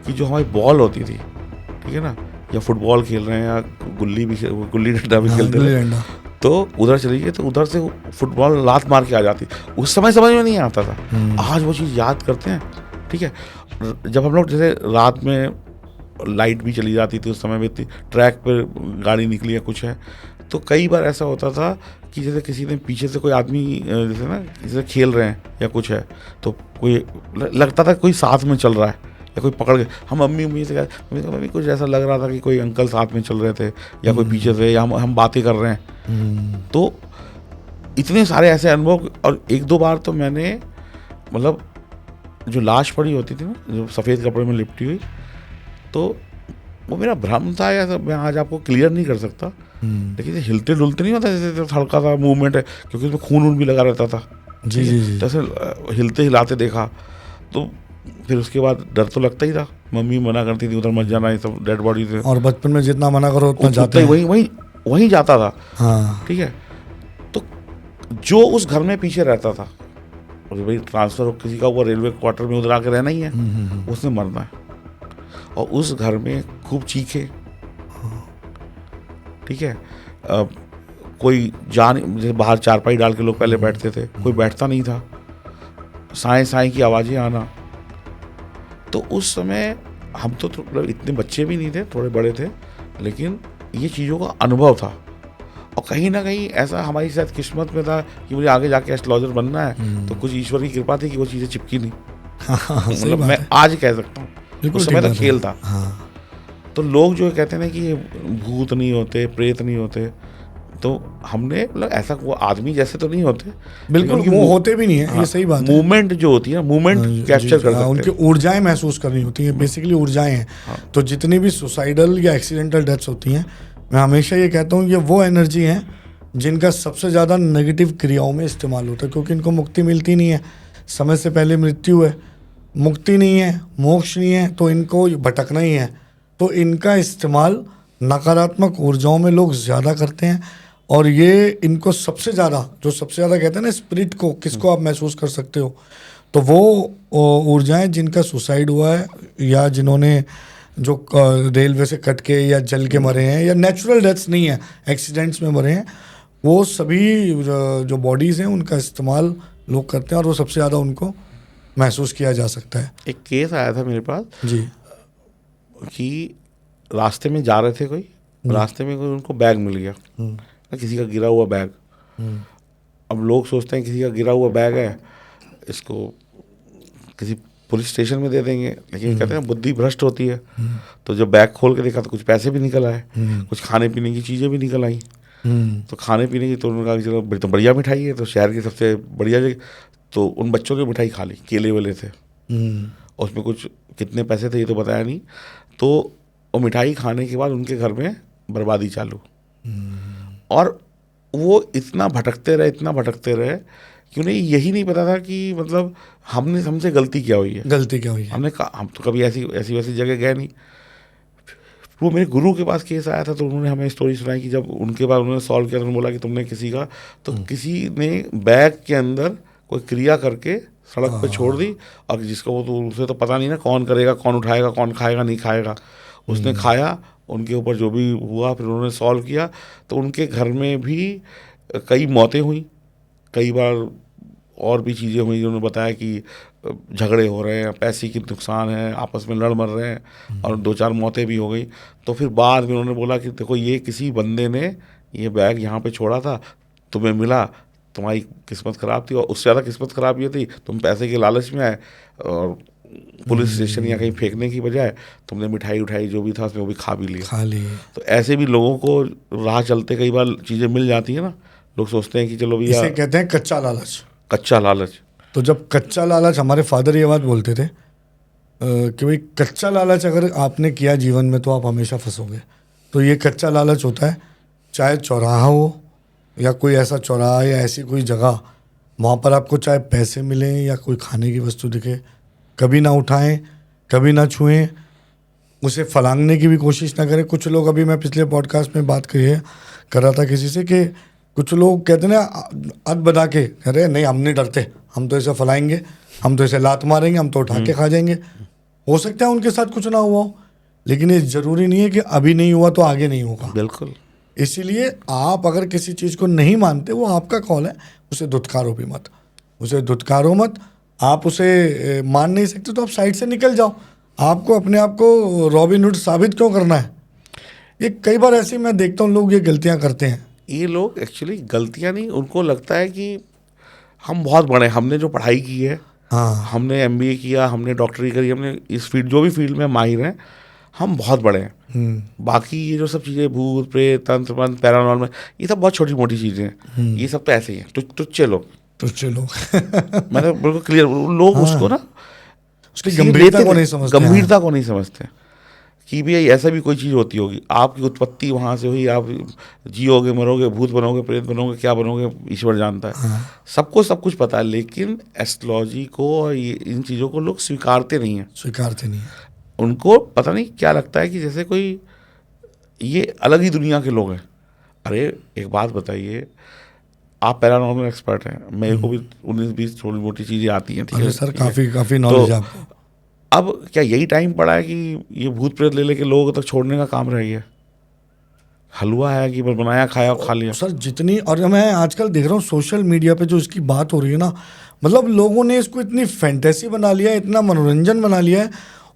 कि जो हमारी बॉल होती थी, ठीक है ना, या फुटबॉल खेल रहे हैं या गुल्ली डंडा भी खेलते रहे, तो उधर चली गई, तो उधर से फुटबॉल लात मार के आ जाती। उस समय समझ में नहीं आता था, आज वो चीज़ याद करते हैं। ठीक है, जब हम लोग जैसे रात में लाइट भी चली जाती थी, उस समय भी ट्रैक पर गाड़ी निकली या कुछ है, तो कई बार ऐसा होता था कि जैसे किसी ने पीछे से कोई आदमी जैसे ना जैसे खेल रहे हैं या कुछ है, तो कोई लगता था कोई साथ में चल रहा है या कोई पकड़ के, हम मम्मी से कहते, मम्मी कुछ ऐसा लग रहा था कि कोई अंकल साथ में चल रहे थे या कोई पीछे से, या हम बातें कर रहे हैं। तो इतने सारे ऐसे अनुभव। और एक दो बार तो मैंने मतलब जो लाश पड़ी होती थी ना, जो सफ़ेद कपड़े में लिपटी हुई, तो वो मेरा भ्रम था, या मैं आज आपको क्लियर नहीं कर सकता, लेकिन हिलते डुलते नहीं होता, जैसे हल्का सा मूवमेंट है, क्योंकि उसमें खून भी लगा रहता था। जी जी जी। जैसे हिलते हिलाते देखा, तो फिर उसके बाद डर तो लगता ही था। मम्मी मना करती थी उधर मत जाना, ये सब डेड बॉडी से। और बचपन में जितना मना करो उतना जाते हैं। वहीं जाता था। हाँ ठीक है। तो जो उस घर में पीछे रहता था, और भाई ट्रांसफ़र हो किसी का, वो रेलवे क्वार्टर में उधर आके रहना ही है, उसने मरना है। और उस घर में खूब चीखे, ठीक है, कोई जैसे बाहर चारपाई डाल के लोग पहले बैठते थे, कोई बैठता नहीं था, साएं साएं की आवाज़ें आना। तो उस समय हम तो मतलब इतने बच्चे भी नहीं थे, थोड़े बड़े थे, लेकिन ये चीज़ों का अनुभव था। और कहीं ना कहीं ऐसा हमारी शायद किस्मत में था कि मुझे आगे जाके एस्ट्रोलॉजर बनना है, तो कुछ ईश्वर की कृपा थी कि वो चीज़ें चिपकी नहीं। मतलब मैं आज कह सकता हूँ उस समय तक खेल था। तो लोग जो कहते हैं ना कि भूत नहीं होते, प्रेत नहीं होते, तो हमने मतलब ऐसा वो आदमी जैसे तो नहीं होते, बिल्कुल वो होते भी नहीं है। ये सही बात है। मूवमेंट जो होती है ना, मूवमेंट कैप्चर कर सकते हैं, उनकी ऊर्जाएं महसूस करनी होती हैं, बेसिकली ऊर्जाएं हैं। तो जितनी भी सुसाइडल या एक्सीडेंटल डेथ्स होती हैं, मैं हमेशा ये कहता हूँ ये वो एनर्जी हैं जिनका सबसे ज़्यादा नेगेटिव क्रियाओं में इस्तेमाल होता है, क्योंकि इनको मुक्ति मिलती नहीं है, समय से पहले मृत्यु है, मुक्ति नहीं है, मोक्ष नहीं है, तो इनको भटकना ही है। तो इनका इस्तेमाल नकारात्मक ऊर्जाओं में लोग ज़्यादा करते हैं। और ये इनको सबसे ज़्यादा कहते हैं ना, स्पिरिट को किसको आप महसूस कर सकते हो, तो वो ऊर्जाएं जिनका सुसाइड हुआ है, या जिन्होंने जो रेलवे से कट के या जल के मरे हैं, या नेचुरल डेथ्स नहीं है, एक्सीडेंट्स में मरे हैं, वो सभी जो बॉडीज़ हैं उनका इस्तेमाल लोग करते हैं, और वो सबसे ज़्यादा उनको महसूस किया जा सकता है। एक केस आया था मेरे पास जी, कि रास्ते में जा रहे थे, कोई रास्ते में कोई उनको बैग मिल गया, किसी का गिरा हुआ बैग। अब लोग सोचते हैं किसी का गिरा हुआ बैग है, इसको किसी पुलिस स्टेशन में दे देंगे, लेकिन कहते हैं बुद्धि भ्रष्ट होती है। तो जब बैग खोल के देखा तो कुछ पैसे भी निकल आए, कुछ खाने पीने की चीज़ें भी निकल आई। तो खाने पीने की तो उन्होंने कहा कि चलो तो बढ़िया मिठाई है, तो शहर की सबसे बढ़िया जगह, तो उन बच्चों की मिठाई खा ली, केले वाले थे, और उसमें कुछ कितने पैसे थे ये तो बताया नहीं। तो वो मिठाई खाने के बाद उनके घर में बर्बादी चालू। और वो इतना भटकते रहे कि उन्हें यही नहीं पता था कि मतलब हमसे गलती क्या हुई है। हमने कहा हम तो कभी ऐसी वैसी जगह गए नहीं। वो मेरे गुरु के पास केस आया था, तो उन्होंने हमें स्टोरी सुनाई कि जब उनके बाद उन्होंने सॉल्व किया, तो उन्होंने बोला कि तुमने किसी ने बैग के अंदर कोई क्रिया करके सड़क पे छोड़ दी, और जिसको वो तो उसे तो पता नहीं ना कौन करेगा, कौन उठाएगा, कौन खाएगा नहीं खाएगा। उसने खाया, उनके ऊपर जो भी हुआ, फिर उन्होंने सॉल्व किया, तो उनके घर में भी कई मौतें हुई, कई बार और भी चीज़ें हुई। उन्होंने बताया कि झगड़े हो रहे हैं, पैसे की नुकसान है, आपस में लड़ मर रहे हैं, और 2-4 मौतें भी हो गई। तो फिर बाद में उन्होंने बोला कि देखो ये किसी बंदे ने ये बैग यहाँ पे छोड़ा था, तुम्हें मिला, तुम्हारी किस्मत ख़राब थी, और उससे ज़्यादा किस्मत ख़राब ये थी तुम पैसे के लालच में आए, और पुलिस स्टेशन या कहीं फेंकने की बजाय तुमने मिठाई उठाई जो भी था उसमें वो भी खा ली। तो ऐसे भी लोगों को राह चलते कई बार चीज़ें मिल जाती हैं ना, लोग सोचते हैं कि चलो भैया, इसे कहते हैं कच्चा लालच। तो जब कच्चा लालच, हमारे फादर ये बात बोलते थे कि भाई कच्चा लालच अगर आपने किया जीवन में तो आप हमेशा फंसोगे। तो ये कच्चा लालच होता है, चाहे चौराहा हो या कोई ऐसा चौराहा या ऐसी कोई जगह, वहाँ पर आपको चाहे पैसे मिलें या कोई खाने की वस्तु दिखे, कभी ना उठाएं, कभी ना छुएं, उसे फलांगने की भी कोशिश ना करें। कुछ लोग, अभी मैं पिछले पॉडकास्ट में बात कर रहा था किसी से, कि कुछ लोग कहते हैं ना अद बदा के, अरे नहीं हम नहीं डरते, हम तो इसे फलाएंगे, हम तो इसे लात मारेंगे, हम तो उठा के खा जाएंगे। हो सकता है उनके साथ कुछ ना हुआ हो, लेकिन ये ज़रूरी नहीं है कि अभी नहीं हुआ तो आगे नहीं होगा। बिल्कुल। इसीलिए आप अगर किसी चीज़ को नहीं मानते, वो आपका कॉल है, उसे धुतकारो भी मत, आप उसे मान नहीं सकते तो आप साइड से निकल जाओ। आपको अपने आप को रॉबिन हुड साबित क्यों करना है? ये कई बार ऐसे मैं देखता हूँ लोग ये गलतियाँ करते हैं। ये लोग एक्चुअली गलतियाँ नहीं, उनको लगता है कि हम बहुत बड़े, हमने जो पढ़ाई की है, हाँ हमने MBA किया, हमने डॉक्टरी करी, हमने इस फील्ड जो भी फील्ड में माहिर हैं, हम बहुत बड़े हैं। बाकी ये जो सब चीज़ें भूत प्रेत तंत्र मंत्र पैरानॉर्मल, ये सब बहुत छोटी मोटी चीज़ें हैं। ये सब तो ऐसे ही हैं, टुच्चे लोग। तो चलो मैंने बिल्कुल क्लियर, लोग उसको ना उसकी सीरियस गंभीरता लेते को नहीं, नहीं समझते। गंभीरता को नहीं समझते कि भी ऐसा भी कोई चीज़ होती होगी। आपकी उत्पत्ति वहाँ से हुई, आप जियोगे मरोगे, भूत बनोगे, प्रेत बनोगे, क्या बनोगे, ईश्वर जानता है। सबको सब कुछ पता है, लेकिन एस्ट्रोलॉजी को और ये इन चीज़ों को लोग स्वीकारते नहीं हैं। स्वीकारते नहीं है। उनको पता नहीं क्या लगता है कि जैसे कोई ये अलग ही दुनिया के लोग हैं। अरे एक बात बताइए, आप पैरानॉर्मल एक्सपर्ट हैं, मेरे को भी 19-20 छोटी मोटी चीज़ें आती हैं, ठीक अरे है सर ठीक है। काफ़ी नॉलेज है तो आपको। अब क्या यही टाइम पड़ा है कि ये भूत प्रेत ले लेके लोगों तक छोड़ने का काम रह गया? हलवा है कि बस बनाया खाया और खा लिया। सर जितनी, और मैं आजकल देख रहा हूँ सोशल मीडिया पे जो इसकी बात हो रही है ना, मतलब लोगों ने इसको इतनी फैंटेसी बना लिया है, इतना मनोरंजन बना लिया है,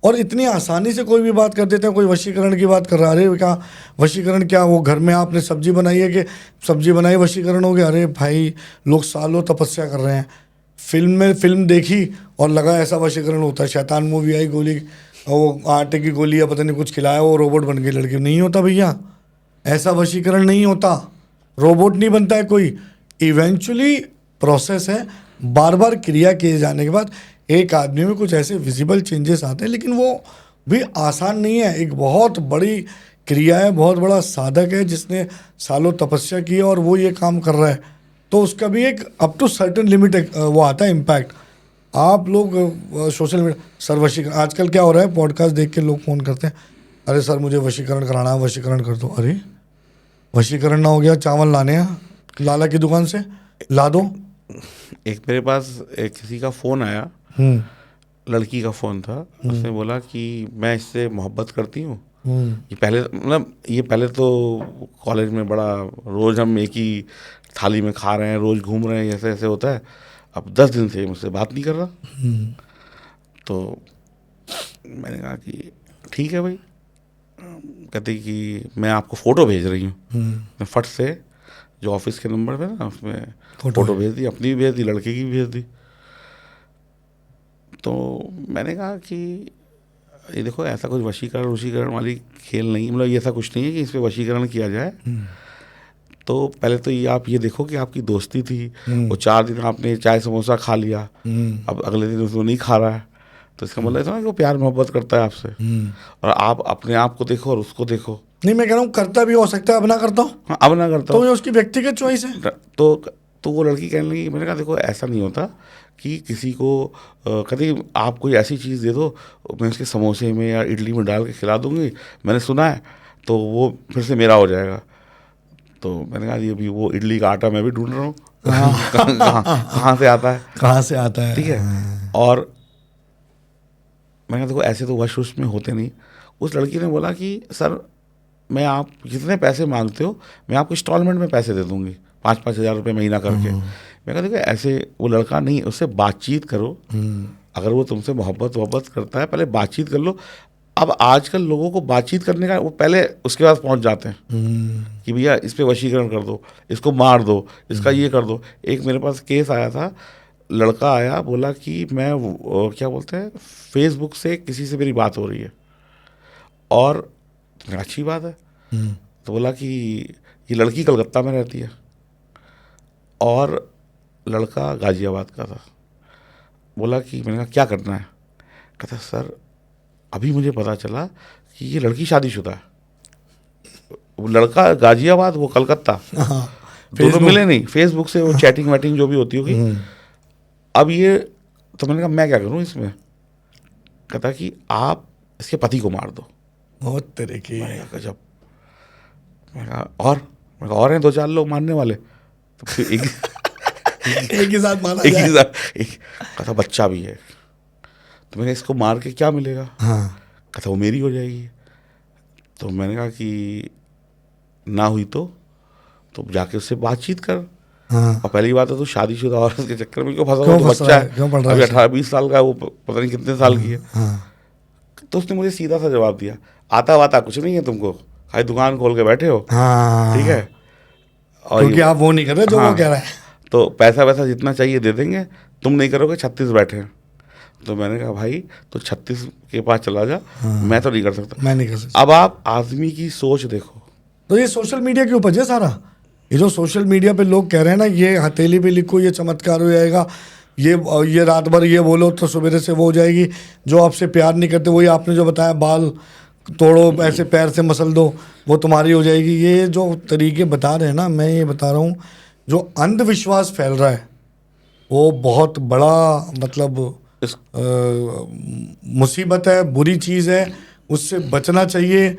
और इतनी आसानी से कोई भी बात कर देते हैं। कोई वशीकरण की बात कर रहा है, अरे क्या वशीकरण, क्या वो घर में आपने सब्जी बनाई है कि सब्जी बनाई वशीकरण हो गया? अरे भाई लोग सालों तपस्या कर रहे हैं, फिल्म देखी और लगा ऐसा वशीकरण होता है। शैतान मूवी आई, गोली वो आटे की गोली या पता नहीं कुछ खिलाया, वो रोबोट बन गई लड़की। नहीं होता भैया, ऐसा वशीकरण नहीं होता, रोबोट नहीं बनता है कोई। इवेंचुअली प्रोसेस है, बार बार क्रिया किए जाने के बाद एक आदमी में कुछ ऐसे विजिबल चेंजेस आते हैं, लेकिन वो भी आसान नहीं है। एक बहुत बड़ी क्रिया है, बहुत बड़ा साधक है जिसने सालों तपस्या की है और वो ये काम कर रहा है, तो उसका भी एक अप टू सर्टेन लिमिट वो आता है इम्पैक्ट। आप लोग सोशल मीडिया, सर वशीकरण, आजकल क्या हो रहा है, पॉडकास्ट देख के लोग फ़ोन करते हैं, अरे सर मुझे वशीकरण कराना है, वशीकरण कर दो। अरे वशीकरण ना हो गया, चावल लाने हैं लाला की दुकान से, ला दो। एक मेरे पास एक किसी का फ़ोन आया, लड़की का फ़ोन था। उसने बोला कि मैं इससे मोहब्बत करती हूँ। ये पहले मतलब ये पहले तो कॉलेज में बड़ा रोज़ हम एक ही थाली में खा रहे हैं, रोज़ घूम रहे हैं, ऐसे ऐसे होता है। अब 10 दिन से मुझसे बात नहीं कर रहा। तो मैंने कहा कि ठीक है भाई। कहते कि मैं आपको फ़ोटो भेज रही हूँ। मैं फट से जो ऑफिस के नंबर पे ना उसमें फ़ोटो भेज दी, अपनी भी भेज दी, लड़के की भी भेज दी। तो मैंने कहा कि ये देखो ऐसा कुछ वशीकरण वाली खेल नहीं, मतलब ये ऐसा कुछ नहीं है कि इस पर वशीकरण किया जाए। तो पहले तो ये आप ये देखो कि आपकी दोस्ती थी, वो 4 दिन आपने चाय समोसा खा लिया, अब अगले दिन उसको नहीं खा रहा है, तो इसका मतलब है ना कि वो प्यार मोहब्बत करता है आपसे। और आप अपने आप को देखो और उसको देखो। नहीं, मैं कह रहा हूँ करता भी हो सकता है, अब ना करता हूँ। हाँ, अब ना करता तो हूँ ये उसकी व्यक्तिगत चॉइस है। तो वो लड़की कहने लगी, मैंने कहा देखो ऐसा नहीं होता कि किसी को कभी आप कोई ऐसी चीज़ दे दो, मैं उसके समोसे में या इडली में डाल के खिला दूंगी, मैंने सुना है, तो वो फिर से मेरा हो जाएगा। तो मैंने कहा ये भी वो इडली का आटा मैं भी ढूंढ रहा हूँ, कहाँ से आता है, कहाँ से आता है, ठीक है। और मैंने कहा देखो ऐसे तो वश में होते नहीं। उस लड़की ने बोला कि सर मैं आप जितने पैसे मांगते हो मैं आपको इंस्टॉलमेंट में पैसे दे दूंगी, 5-5 हज़ार रुपये महीना करके। मैं कहा देखो ऐसे वो लड़का नहीं, उससे बातचीत करो। अगर वो तुमसे मोहब्बत करता है, पहले बातचीत कर लो। अब आजकल लोगों को बातचीत करने का, वो पहले उसके पास पहुंच जाते हैं कि भैया इस पे वशीकरण कर दो, इसको मार दो, इसका ये कर दो। एक मेरे पास केस आया था, लड़का आया बोला कि मैं क्या बोलते हैं फेसबुक से किसी से मेरी बात हो रही है, और अच्छी बात है। तो बोला कि ये लड़की कलकत्ता में रहती है और लड़का गाजियाबाद का था। बोला कि मैंने कहा क्या करना है? कहता सर अभी मुझे पता चला कि ये लड़की शादीशुदा है, वो लड़का गाजियाबाद, वो कलकत्ता, दोनों मिले नहीं, फेसबुक से वो चैटिंग वैटिंग जो भी होती होगी। अब ये, तो मैंने कहा मैं क्या करूं इसमें? कहता कि आप इसके पति को मार दो। बहुत तरह की गजब। और हैं 2-4 लोग मारने वाले, तो फिर एक एक ही साथ मारा एक ही साथ कहता बच्चा भी है, तो मैंने इसको मार के क्या मिलेगा? कहता वो मेरी हो जाएगी। तो मैंने कहा कि ना हुई तो जाके उससे बातचीत कर। और पहली बात है तो शादीशुदा औरत के चक्कर में क्यों फंसा हुआ? तो बच्चा है, अभी 18-20 साल का है, वो पता नहीं कितने साल की है। तो उसने मुझे सीधा सा जवाब दिया, आता वाता कुछ नहीं है तुमको, खाली दुकान खोल के बैठे हो, ठीक है, और क्योंकि आप वो नहीं कर रहे जो वो कह रहा है। तो पैसा वैसा जितना चाहिए दे देंगे, तुम नहीं करोगे, 36 बैठे हैं। तो मैंने कहा भाई तो 36 के पास चला जा, मैं तो नहीं कर सकता। मैं नहीं कर सकता। अब आप आदमी की सोच देखो। तो ये सोशल मीडिया की उपज है सारा। ये जो सोशल मीडिया पे लोग कह रहे हैं ना, ये हथेली पे लिखो ये चमत्कार हो जाएगा, ये रात भर ये बोलो तो सवेरे से वो हो जाएगी, जो आपसे प्यार नहीं करते वही आपने जो बताया बाल तोड़ो ऐसे पैर से मसल दो वो तुम्हारी हो जाएगी, ये जो तरीके बता रहे हैं ना, मैं ये बता रहा हूँ जो अंधविश्वास फैल रहा है वो बहुत बड़ा मतलब इस मुसीबत है, बुरी चीज़ है, उससे बचना चाहिए।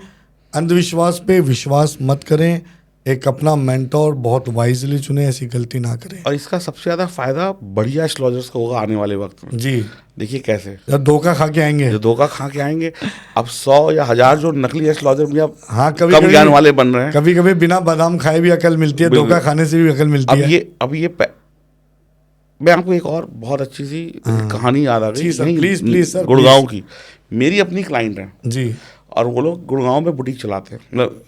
अंधविश्वास पे विश्वास मत करें, एक अपना मेंटोर बहुत वाइजली चुने, ऐसी गलती ना करें। और इसका सबसे ज़्यादा फायदा बढ़िया एस्ट्रोलॉजर्स को होगा आने वाले वक्त में। जी देखिए कैसे जब धोखा खा के आएंगे। जो धोखा खा के आएंगे, अब 100 या 1000 जो नकली एस्ट्रोलॉजर भी अब हाँ कम ज्ञान वाले बन रहे हैं। कभी कभी बिना बादाम खाए भी अकल मिलती है, धोखा खाने से भी अकल मिलती है। अब ये मैं आपको एक और बहुत अच्छी सी कहानी याद आ गई। जी सर, प्लीज सर। गुड़गांव की मेरी अपनी क्लाइंट है जी, और वो लोग गुड़गांव में बुटीक चलाते हैं, मतलब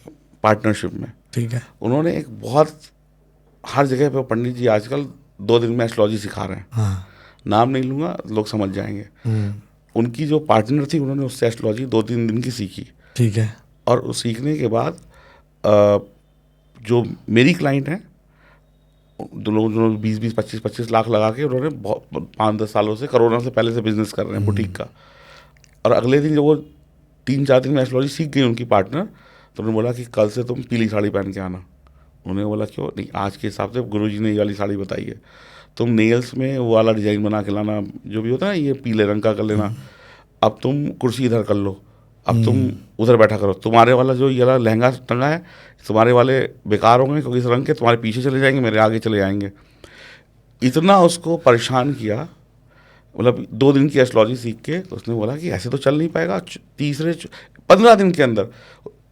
पार्टनरशिप में। ठीक है। उन्होंने एक बहुत, हर जगह पे पंडित जी आजकल 2 दिन में एस्ट्रोलॉजी सिखा रहे हैं। हाँ। नाम नहीं लूँगा, लोग समझ जाएंगे। उनकी जो पार्टनर थी उन्होंने उससे एस्ट्रोलॉजी 2-3 दिन की सीखी। ठीक है। और उस सीखने के बाद जो मेरी क्लाइंट है, दोनों 20-20, 25-25 लाख लगा के उन्होंने 5-10 सालों से, कोरोना से पहले से बिजनेस कर रहे हैं बुटीक का। और अगले दिन जब वो 3-4 दिन में एस्ट्रोलॉजी सीख गई उनकी पार्टनर, तो उन्होंने बोला कि कल से तुम पीली साड़ी पहन के आना। उन्होंने बोला क्यों नहीं, आज के हिसाब से गुरुजी ने ये वाली साड़ी बताई है, तुम नेल्स में वो वाला डिज़ाइन बना के लाना, जो भी होता है ये पीले रंग का कर लेना, अब तुम कुर्सी इधर कर लो, अब तुम उधर बैठा करो, तुम्हारे वाला जो ये वाला लहंगा टंगा है तुम्हारे वाले बेकार होंगे क्योंकि इस रंग के तुम्हारे पीछे चले जाएंगे, मेरे आगे चले जाएंगे। इतना उसको परेशान किया, मतलब 2 दिन की एस्ट्रोलॉजी सीख के, तो उसने बोला कि ऐसे तो चल नहीं पाएगा। 15 दिन के अंदर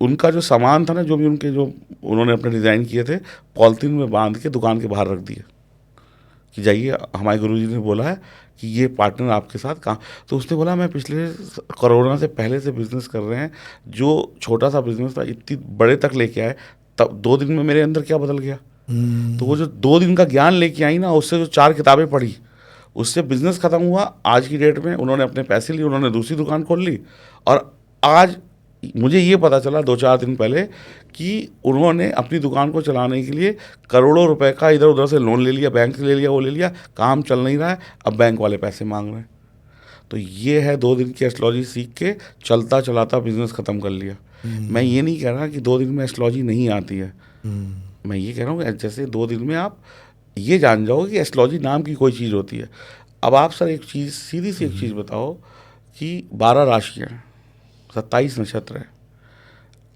उनका जो सामान था ना, जो भी उनके जो उन्होंने अपने डिज़ाइन किए थे, पॉलिथीन में बांध के दुकान के बाहर रख दिए कि जाइए, हमारे गुरुजी ने बोला है कि ये पार्टनर आपके साथ काम। तो उसने बोला मैं पिछले कोरोना से पहले से बिज़नेस कर रहे हैं, जो छोटा सा बिज़नेस था इतनी बड़े तक लेके आए, तब 2 दिन में मेरे अंदर क्या बदल गया। तो वो जो 2 दिन का ज्ञान लेके आई ना, उससे जो 4 किताबें पढ़ी, उससे बिज़नेस ख़त्म हुआ। आज की डेट में उन्होंने अपने पैसे लिए, उन्होंने दूसरी दुकान खोल ली। और आज मुझे ये पता चला 2-4 दिन पहले कि उन्होंने अपनी दुकान को चलाने के लिए करोड़ों रुपए का इधर उधर से लोन ले लिया, बैंक से ले लिया, वो ले लिया, काम चल नहीं रहा है, अब बैंक वाले पैसे मांग रहे हैं। तो ये है 2 दिन की एस्ट्रोलॉजी सीख के चलता चलाता बिजनेस ख़त्म कर लिया। मैं ये नहीं कह रहा कि 2 दिन में एस्ट्रोलॉजी नहीं आती है, मैं ये कह रहा हूँ जैसे 2 दिन में आप ये जान जाओ कि एस्ट्रोलॉजी नाम की कोई चीज़ होती है। अब आप सर एक चीज़, सीधी सी एक चीज़ बताओ कि 12 राशियाँ, 27 नक्षत्र है,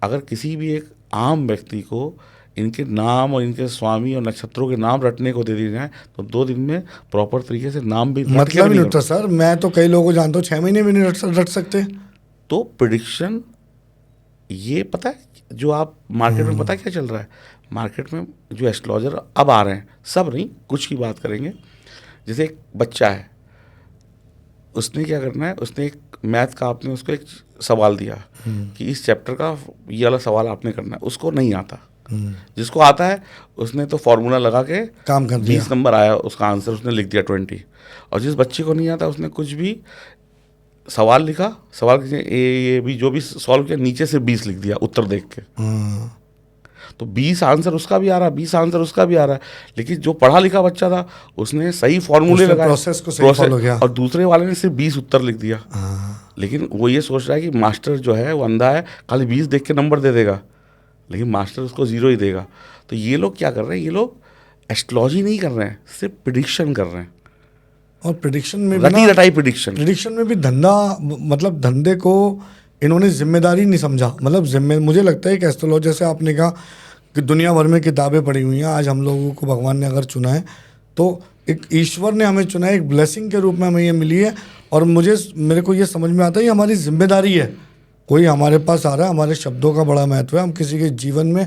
अगर किसी भी एक आम व्यक्ति को इनके नाम और इनके स्वामी और नक्षत्रों के नाम रटने को दे दिए जाए तो 2 दिन में प्रॉपर तरीके से नाम भी मतलब नहीं रटता सर। मैं तो कई लोगों को जानता हूँ 6 महीने भी नहीं रट सकते। तो प्रिडिक्शन, ये पता है जो आप मार्केट में, पता है क्या चल रहा है मार्केट में, जो एस्ट्रोलॉजर अब आ रहे हैं, सब नहीं कुछ की बात करेंगे। जैसे एक बच्चा है, उसने क्या करना है, उसने एक मैथ का, आपने उसको एक सवाल दिया कि इस चैप्टर का ये वाला सवाल आपने करना है, उसको नहीं आता। जिसको आता है उसने तो फॉर्मूला लगा के काम कर दिया, 20 नंबर आया उसका आंसर, उसने लिख दिया 20। और जिस बच्चे को नहीं आता उसने कुछ भी सवाल लिखा, सवाल ये भी जो भी सॉल्व किया, नीचे से 20 लिख दिया उत्तर देख के। तो 20 आंसर उसका भी आ रहा है, 20 आंसर उसका भी आ रहा है। लेकिन जो पढ़ा लिखा बच्चा था उसने सही फॉर्मूले लगाए, प्रोसेस को सही फॉलो किया, और दूसरे वाले ने सिर्फ 20 उत्तर लिख दिया। लेकिन वो ये सोच रहा है कि मास्टर जो है वो अंधा है, खाली 20 देख के नंबर दे देगा, लेकिन मास्टर उसको 0 ही देगा। तो ये लोग क्या कर रहे हैं, ये लोग एस्ट्रोलॉजी नहीं कर रहे हैं, सिर्फ प्रिडिक्शन कर रहे हैं। और प्रिडिक्शन में रटी रटाई प्रिडिक्शन में भी धंधा, मतलब धंधे को इन्होंने जिम्मेदारी नहीं समझा। मतलब मुझे लगता है कि एस्ट्रोलॉजर से आपने कहा कि दुनिया भर में किताबें पढ़ी हुई हैं, आज हम लोगों को भगवान ने अगर चुना है तो एक ईश्वर ने हमें चुना है, एक ब्लेसिंग के रूप में हमें ये मिली है। और मेरे को ये समझ में आता है ये हमारी जिम्मेदारी है। कोई हमारे पास आ रहा है, हमारे शब्दों का बड़ा महत्व है, हम किसी के जीवन में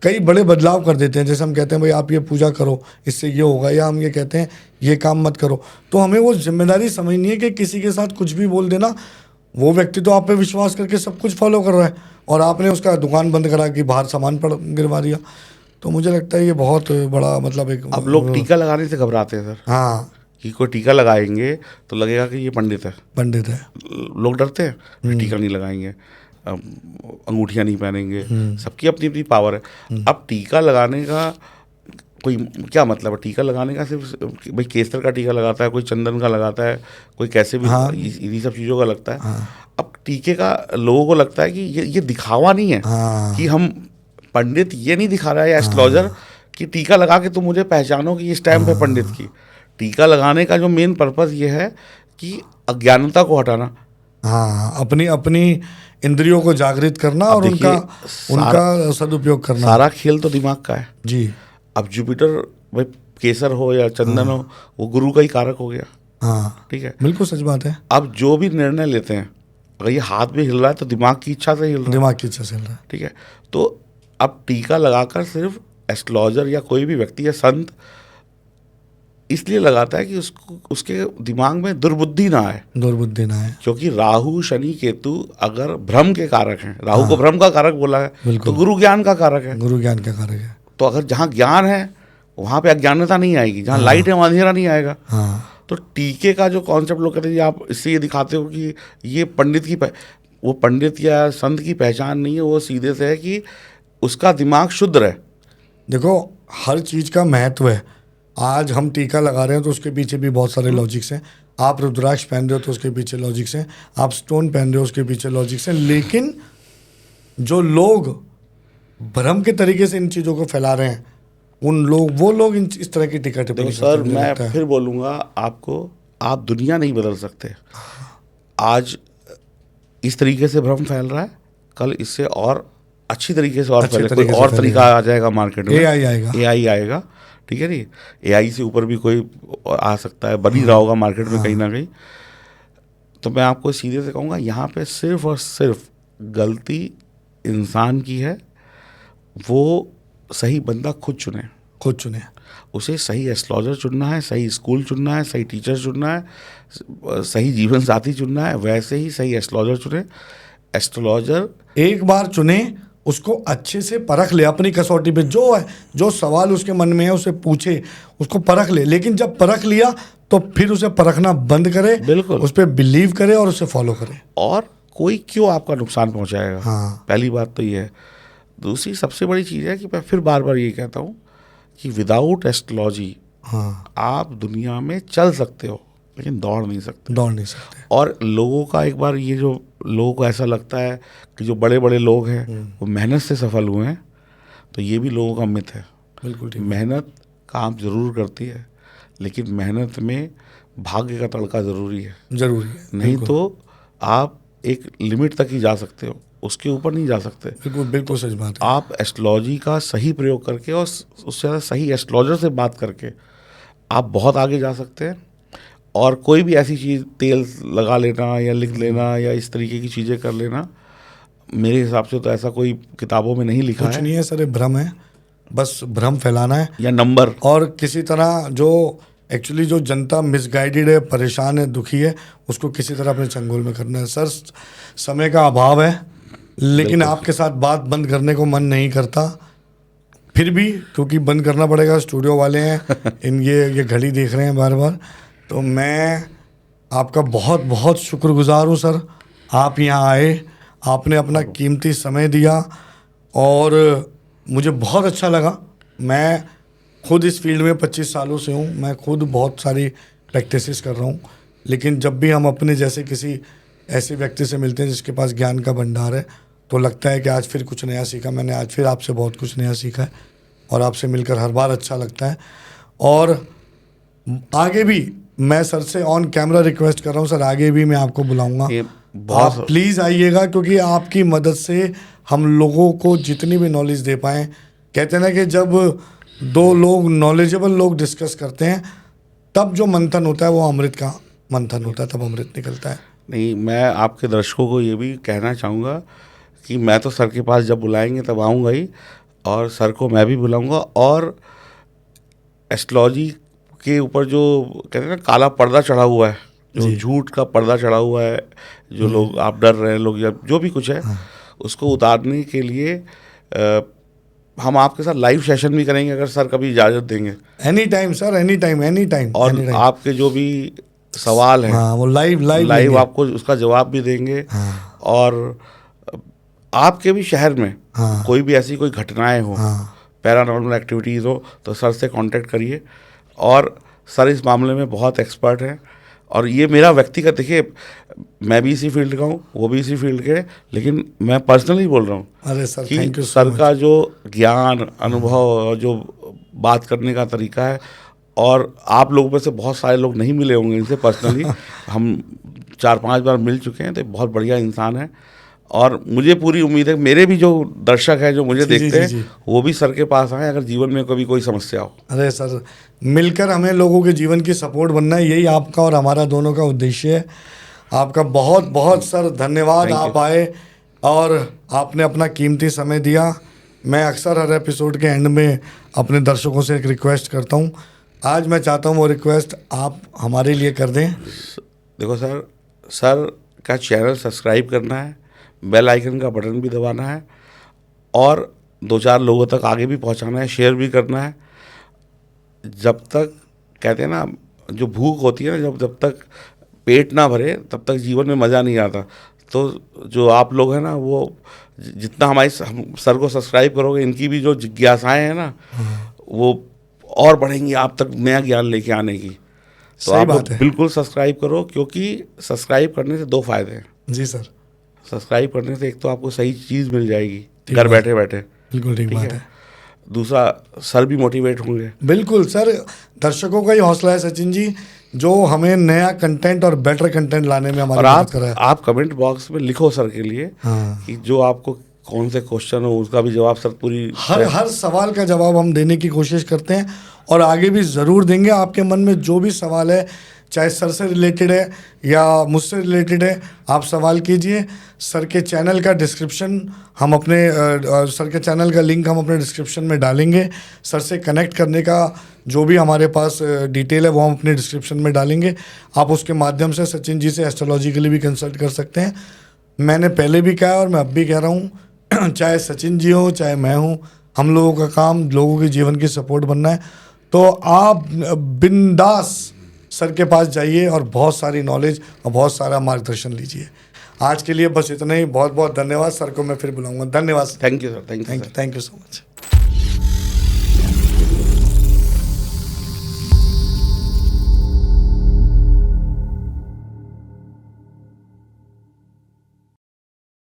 कई बड़े बदलाव कर देते हैं। जैसे हम कहते हैं भाई आप ये पूजा करो इससे ये होगा, या हम ये कहते हैं ये काम मत करो। तो हमें वो जिम्मेदारी समझनी है कि किसी के साथ कुछ भी बोल देना, वो व्यक्ति तो आप पे विश्वास करके सब कुछ फॉलो कर रहा है और आपने उसका दुकान बंद करा के बाहर सामान पड़ गिरवा दिया। तो मुझे लगता है ये बहुत बड़ा मतलब एक, अब लोग टीका लगाने से घबराते हैं सर। हाँ, कि कोई टीका लगाएंगे तो लगेगा कि ये पंडित है। पंडित है। लोग डरते हैं, टीका नहीं लगाएंगे, अंगूठियां नहीं पहनेंगे, सबकी अपनी अपनी पावर है। अब टीका लगाने का कोई क्या मतलब है? टीका लगाने का सिर्फ भाई केसर का टीका लगाता है, कोई चंदन का लगाता है, कोई कैसे भी इन्हीं सब चीज़ों का लगता है। अब टीके का लोगों को लगता है कि ये दिखावा नहीं है, कि हम पंडित ये नहीं दिखा रहा है या एस्ट्रोलॉजर कि टीका लगा के तुम मुझे पहचानो कि इस टाइम पे पंडित की। टीका लगाने का जो मेन पर्पस ये है कि अज्ञानता को हटाना, अपनी अपनी इंद्रियों को जागृत करना और उनका सदुपयोग करना। सारा खेल तो दिमाग का है जी। अब जुपिटर भाई केसर हो या चंदन हो, वो गुरु का ही कारक हो गया। ठीक है, बिल्कुल सच बात है। अब जो भी निर्णय लेते हैं, अगर ये हाथ भी हिल रहा है तो दिमाग की इच्छा से हिल रहा है। दिमाग की इच्छा से हिल रहा है। ठीक है, तो अब टीका लगाकर सिर्फ एस्ट्रोलॉजर या कोई भी व्यक्ति या संत इसलिए लगाता है कि उसके दिमाग में दुर्बुद्धि ना आए। दुर्बुद्धि ना आए, क्योंकि राहु शनि केतु अगर भ्रम के कारक हैं, राहु को भ्रम का कारक बोला है, तो गुरु ज्ञान का कारक है। गुरु ज्ञान का कारक है। तो अगर जहाँ ज्ञान है वहाँ पे अज्ञानता नहीं आएगी, जहाँ लाइट है वहाँ अंधेरा नहीं आएगा। तो टीके का जो कॉन्सेप्ट लोग कहते हैं, आप इससे ये दिखाते हो कि ये पंडित की वो पंडित या संत की पहचान नहीं है, वो सीधे से है कि उसका दिमाग शुद्ध रहे। देखो, हर चीज़ का महत्व है। आज हम टीका लगा रहे हैं तो उसके पीछे भी बहुत सारे लॉजिक्स हैं। आप रुद्राक्ष पहन रहे हो तो उसके पीछे लॉजिक्स हैं। आप स्टोन पहन रहे हो उसके पीछे लॉजिक्स हैं। लेकिन जो लोग भ्रम के तरीके से इन चीज़ों को फैला रहे हैं, वो लोग इस तरह की टिकट। देखो सर, मैं फिर बोलूँगा आपको, आप दुनिया नहीं बदल सकते। आज इस तरीके से भ्रम फैल रहा है, कल इससे और अच्छी तरीके से और तरीका आ जाएगा मार्केट में। एआई आएगा। ठीक है, नहीं एआई से ऊपर भी कोई आ सकता है, बन ही रहा होगा मार्केट में कहीं ना कहीं। तो मैं आपको सीधे से कहूँगा, यहाँ पे सिर्फ और सिर्फ गलती इंसान की है। वो सही बंदा खुद चुने। उसे सही एस्ट्रोलॉजर चुनना है, सही स्कूल चुनना है, सही टीचर चुनना है, सही जीवन साथी चुनना है। वैसे ही सही एस्ट्रोलॉजर चुने। एस्ट्रोलॉजर एक बार चुने, उसको अच्छे से परख ले, अपनी कसौटी पे जो सवाल उसके मन में है उसे पूछे, उसको परख ले। लेकिन जब परख लिया तो फिर उसे परखना बंद करे, बिल्कुल उस पर बिलीव करे और उसे फॉलो करे। और कोई क्यों आपका नुकसान पहुंचाएगा। पहली बात तो ये है। दूसरी सबसे बड़ी चीज़ है कि मैं फिर बार बार ये कहता हूँ कि विदाउट एस्ट्रोलॉजी आप दुनिया में चल सकते हो लेकिन दौड़ नहीं सकते। और लोगों का एक बार ये जो लोगों को ऐसा लगता है कि जो बड़े बड़े लोग हैं वो मेहनत से सफल हुए हैं, तो ये भी लोगों का मिथ है। बिल्कुल ठीक। मेहनत काम जरूर करती है, लेकिन मेहनत में भाग्य का तड़का ज़रूरी है। नहीं तो आप एक लिमिट तक ही जा सकते हो, उसके ऊपर नहीं जा सकते। बिल्कुल सच बात है। आप एस्ट्रोलॉजी का सही प्रयोग करके और उससे ज़्यादा सही एस्ट्रोलॉजर से बात करके आप बहुत आगे जा सकते हैं। और कोई भी ऐसी चीज़ तेल लगा लेना या लिख लेना या इस तरीके की चीज़ें कर लेना, मेरे हिसाब से तो ऐसा कोई किताबों में नहीं लिखा है। कुछ नहीं है सर, भ्रम है, बस भ्रम फैलाना है या नंबर। और किसी तरह जो एक्चुअली जो जनता मिसगाइडेड है, परेशान है, दुखी है, उसको किसी तरह अपने चंगुल में करना है। सर, समय का अभाव है, लेकिन आपके साथ बात बंद करने को मन नहीं करता, फिर भी क्योंकि बंद करना पड़ेगा। स्टूडियो वाले हैं, ये घड़ी देख रहे हैं बार बार। तो मैं आपका बहुत बहुत शुक्रगुजार हूँ सर, आप यहाँ आए, आपने अपना कीमती समय दिया और मुझे बहुत अच्छा लगा। मैं खुद इस फील्ड में 25 सालों से हूँ, मैं खुद बहुत सारी प्रैक्टिसेस कर रहा हूँ, लेकिन जब भी हम अपने जैसे किसी ऐसे व्यक्ति से मिलते हैं जिसके पास ज्ञान का भंडार है, तो लगता है कि आज फिर कुछ नया सीखा। मैंने आज फिर आपसे बहुत कुछ नया सीखा है और आपसे मिलकर हर बार अच्छा लगता है। और आगे भी मैं सर से ऑन कैमरा रिक्वेस्ट कर रहा हूँ सर, आगे भी मैं आपको बुलाऊंगा, आप प्लीज़ आइएगा, क्योंकि आपकी मदद से हम लोगों को जितनी भी नॉलेज दे पाएँ। कहते हैं ना कि जब दो लोग नॉलेजेबल लोग डिस्कस करते हैं तब जो मंथन होता है वो अमृत का मंथन होता है, तब अमृत निकलता है। नहीं, मैं आपके दर्शकों को ये भी कहना चाहूँगा कि मैं तो सर के पास जब बुलाएंगे तब आऊँगा ही, और सर को मैं भी बुलाऊँगा। और एस्ट्रोलॉजी के ऊपर जो कहते हैं ना काला पर्दा चढ़ा हुआ है, जो झूठ का पर्दा चढ़ा हुआ है, जो लोग आप डर रहे हैं लोग या जो भी कुछ है, उसको उतारने के लिए हम आपके साथ लाइव सेशन भी करेंगे अगर सर कभी इजाज़त देंगे। Any time sir, any time, any time. और आपके जो भी सवाल हैं, हाँ, वो लाइव आपको उसका जवाब भी देंगे। हाँ। और आपके भी शहर में हाँ। कोई भी ऐसी कोई घटनाएं हो, हाँ। पैरानॉर्मल एक्टिविटीज़ हो, तो सर से कांटेक्ट करिए। और सर इस मामले में बहुत एक्सपर्ट हैं। और ये मेरा व्यक्तिगत, देखिए मैं भी इसी फील्ड का हूँ, वो भी इसी फील्ड के, लेकिन मैं पर्सनली बोल रहा हूँ अरे सर, कि थैंक यू सर का जो ज्ञान, अनुभव और जो बात करने का तरीका है, और आप लोगों में से बहुत सारे लोग नहीं मिले होंगे इनसे पर्सनली, हम 4-5 बार मिल चुके हैं, तो बहुत बढ़िया इंसान है। और मुझे पूरी उम्मीद है मेरे भी जो दर्शक हैं, जो मुझे देखते हैं, वो भी सर के पास आए अगर जीवन में कभी कोई समस्या हो। अरे सर, मिलकर हमें लोगों के जीवन की सपोर्ट बनना है, यही आपका और हमारा दोनों का उद्देश्य है। आपका बहुत बहुत सर धन्यवाद, आप आए और आपने अपना कीमती समय दिया। मैं अक्सर हर एपिसोड के एंड में अपने दर्शकों से एक रिक्वेस्ट करता हूँ, आज मैं चाहता हूँ वो रिक्वेस्ट आप हमारे लिए कर दें। देखो सर का चैनल सब्सक्राइब करना है, बेल आइकन का बटन भी दबाना है, और 2-4 लोगों तक आगे भी पहुंचाना है, शेयर भी करना है। जब तक कहते हैं ना, जो भूख होती है ना, जब तक पेट ना भरे तब तक जीवन में मज़ा नहीं आता। तो जो आप लोग हैं ना, वो जितना हम सर को सब्सक्राइब करोगे, इनकी भी जो जिज्ञासाएं हैं ना, वो और बढ़ेंगी आप तक नया ज्ञान लेके आने की। तो आप बिल्कुल सब्सक्राइब करो, क्योंकि सब्सक्राइब करने से 2 फायदे हैं। जी सर। सब्सक्राइब करने से एक तो आपको सही चीज़ मिल जाएगी घर बैठे बैठे, बिल्कुल ठीक बात है। दूसरा, सर भी मोटिवेट होंगे। बिल्कुल सर, दर्शकों का ही हौसला है सचिन जी, जो हमें नया कंटेंट और बेटर कंटेंट लाने में हमारी मदद कर रहा है। आप कमेंट बॉक्स में लिखो सर के लिए, हाँ, कि जो आपको कौन से क्वेश्चन हो उसका भी जवाब सर पूरी हर सवाल का जवाब हम देने की कोशिश करते हैं, और आगे भी ज़रूर देंगे। आपके मन में जो भी सवाल है, चाहे सर से रिलेटेड है या मुझसे रिलेटेड है, आप सवाल कीजिए। सर के चैनल का डिस्क्रिप्शन हम अपने सर के चैनल का लिंक हम अपने डिस्क्रिप्शन में डालेंगे। सर से कनेक्ट करने का जो भी हमारे पास डिटेल है वो हम अपने डिस्क्रिप्शन में डालेंगे। आप उसके माध्यम से सचिन जी से एस्ट्रोलॉजिकली भी कंसल्ट कर सकते हैं। मैंने पहले भी कहा और मैं अब भी कह रहा हूँ, चाहे सचिन जी हो चाहे मैं हूँ, हम लोगों का काम लोगों के जीवन की सपोर्ट बनना है। तो आप बिंदास सर के पास जाइए और बहुत सारी नॉलेज और बहुत सारा मार्गदर्शन लीजिए। आज के लिए बस इतना ही। बहुत बहुत धन्यवाद। सर को मैं फिर बुलाऊंगा। धन्यवाद। Thank you sir. Thank you so much.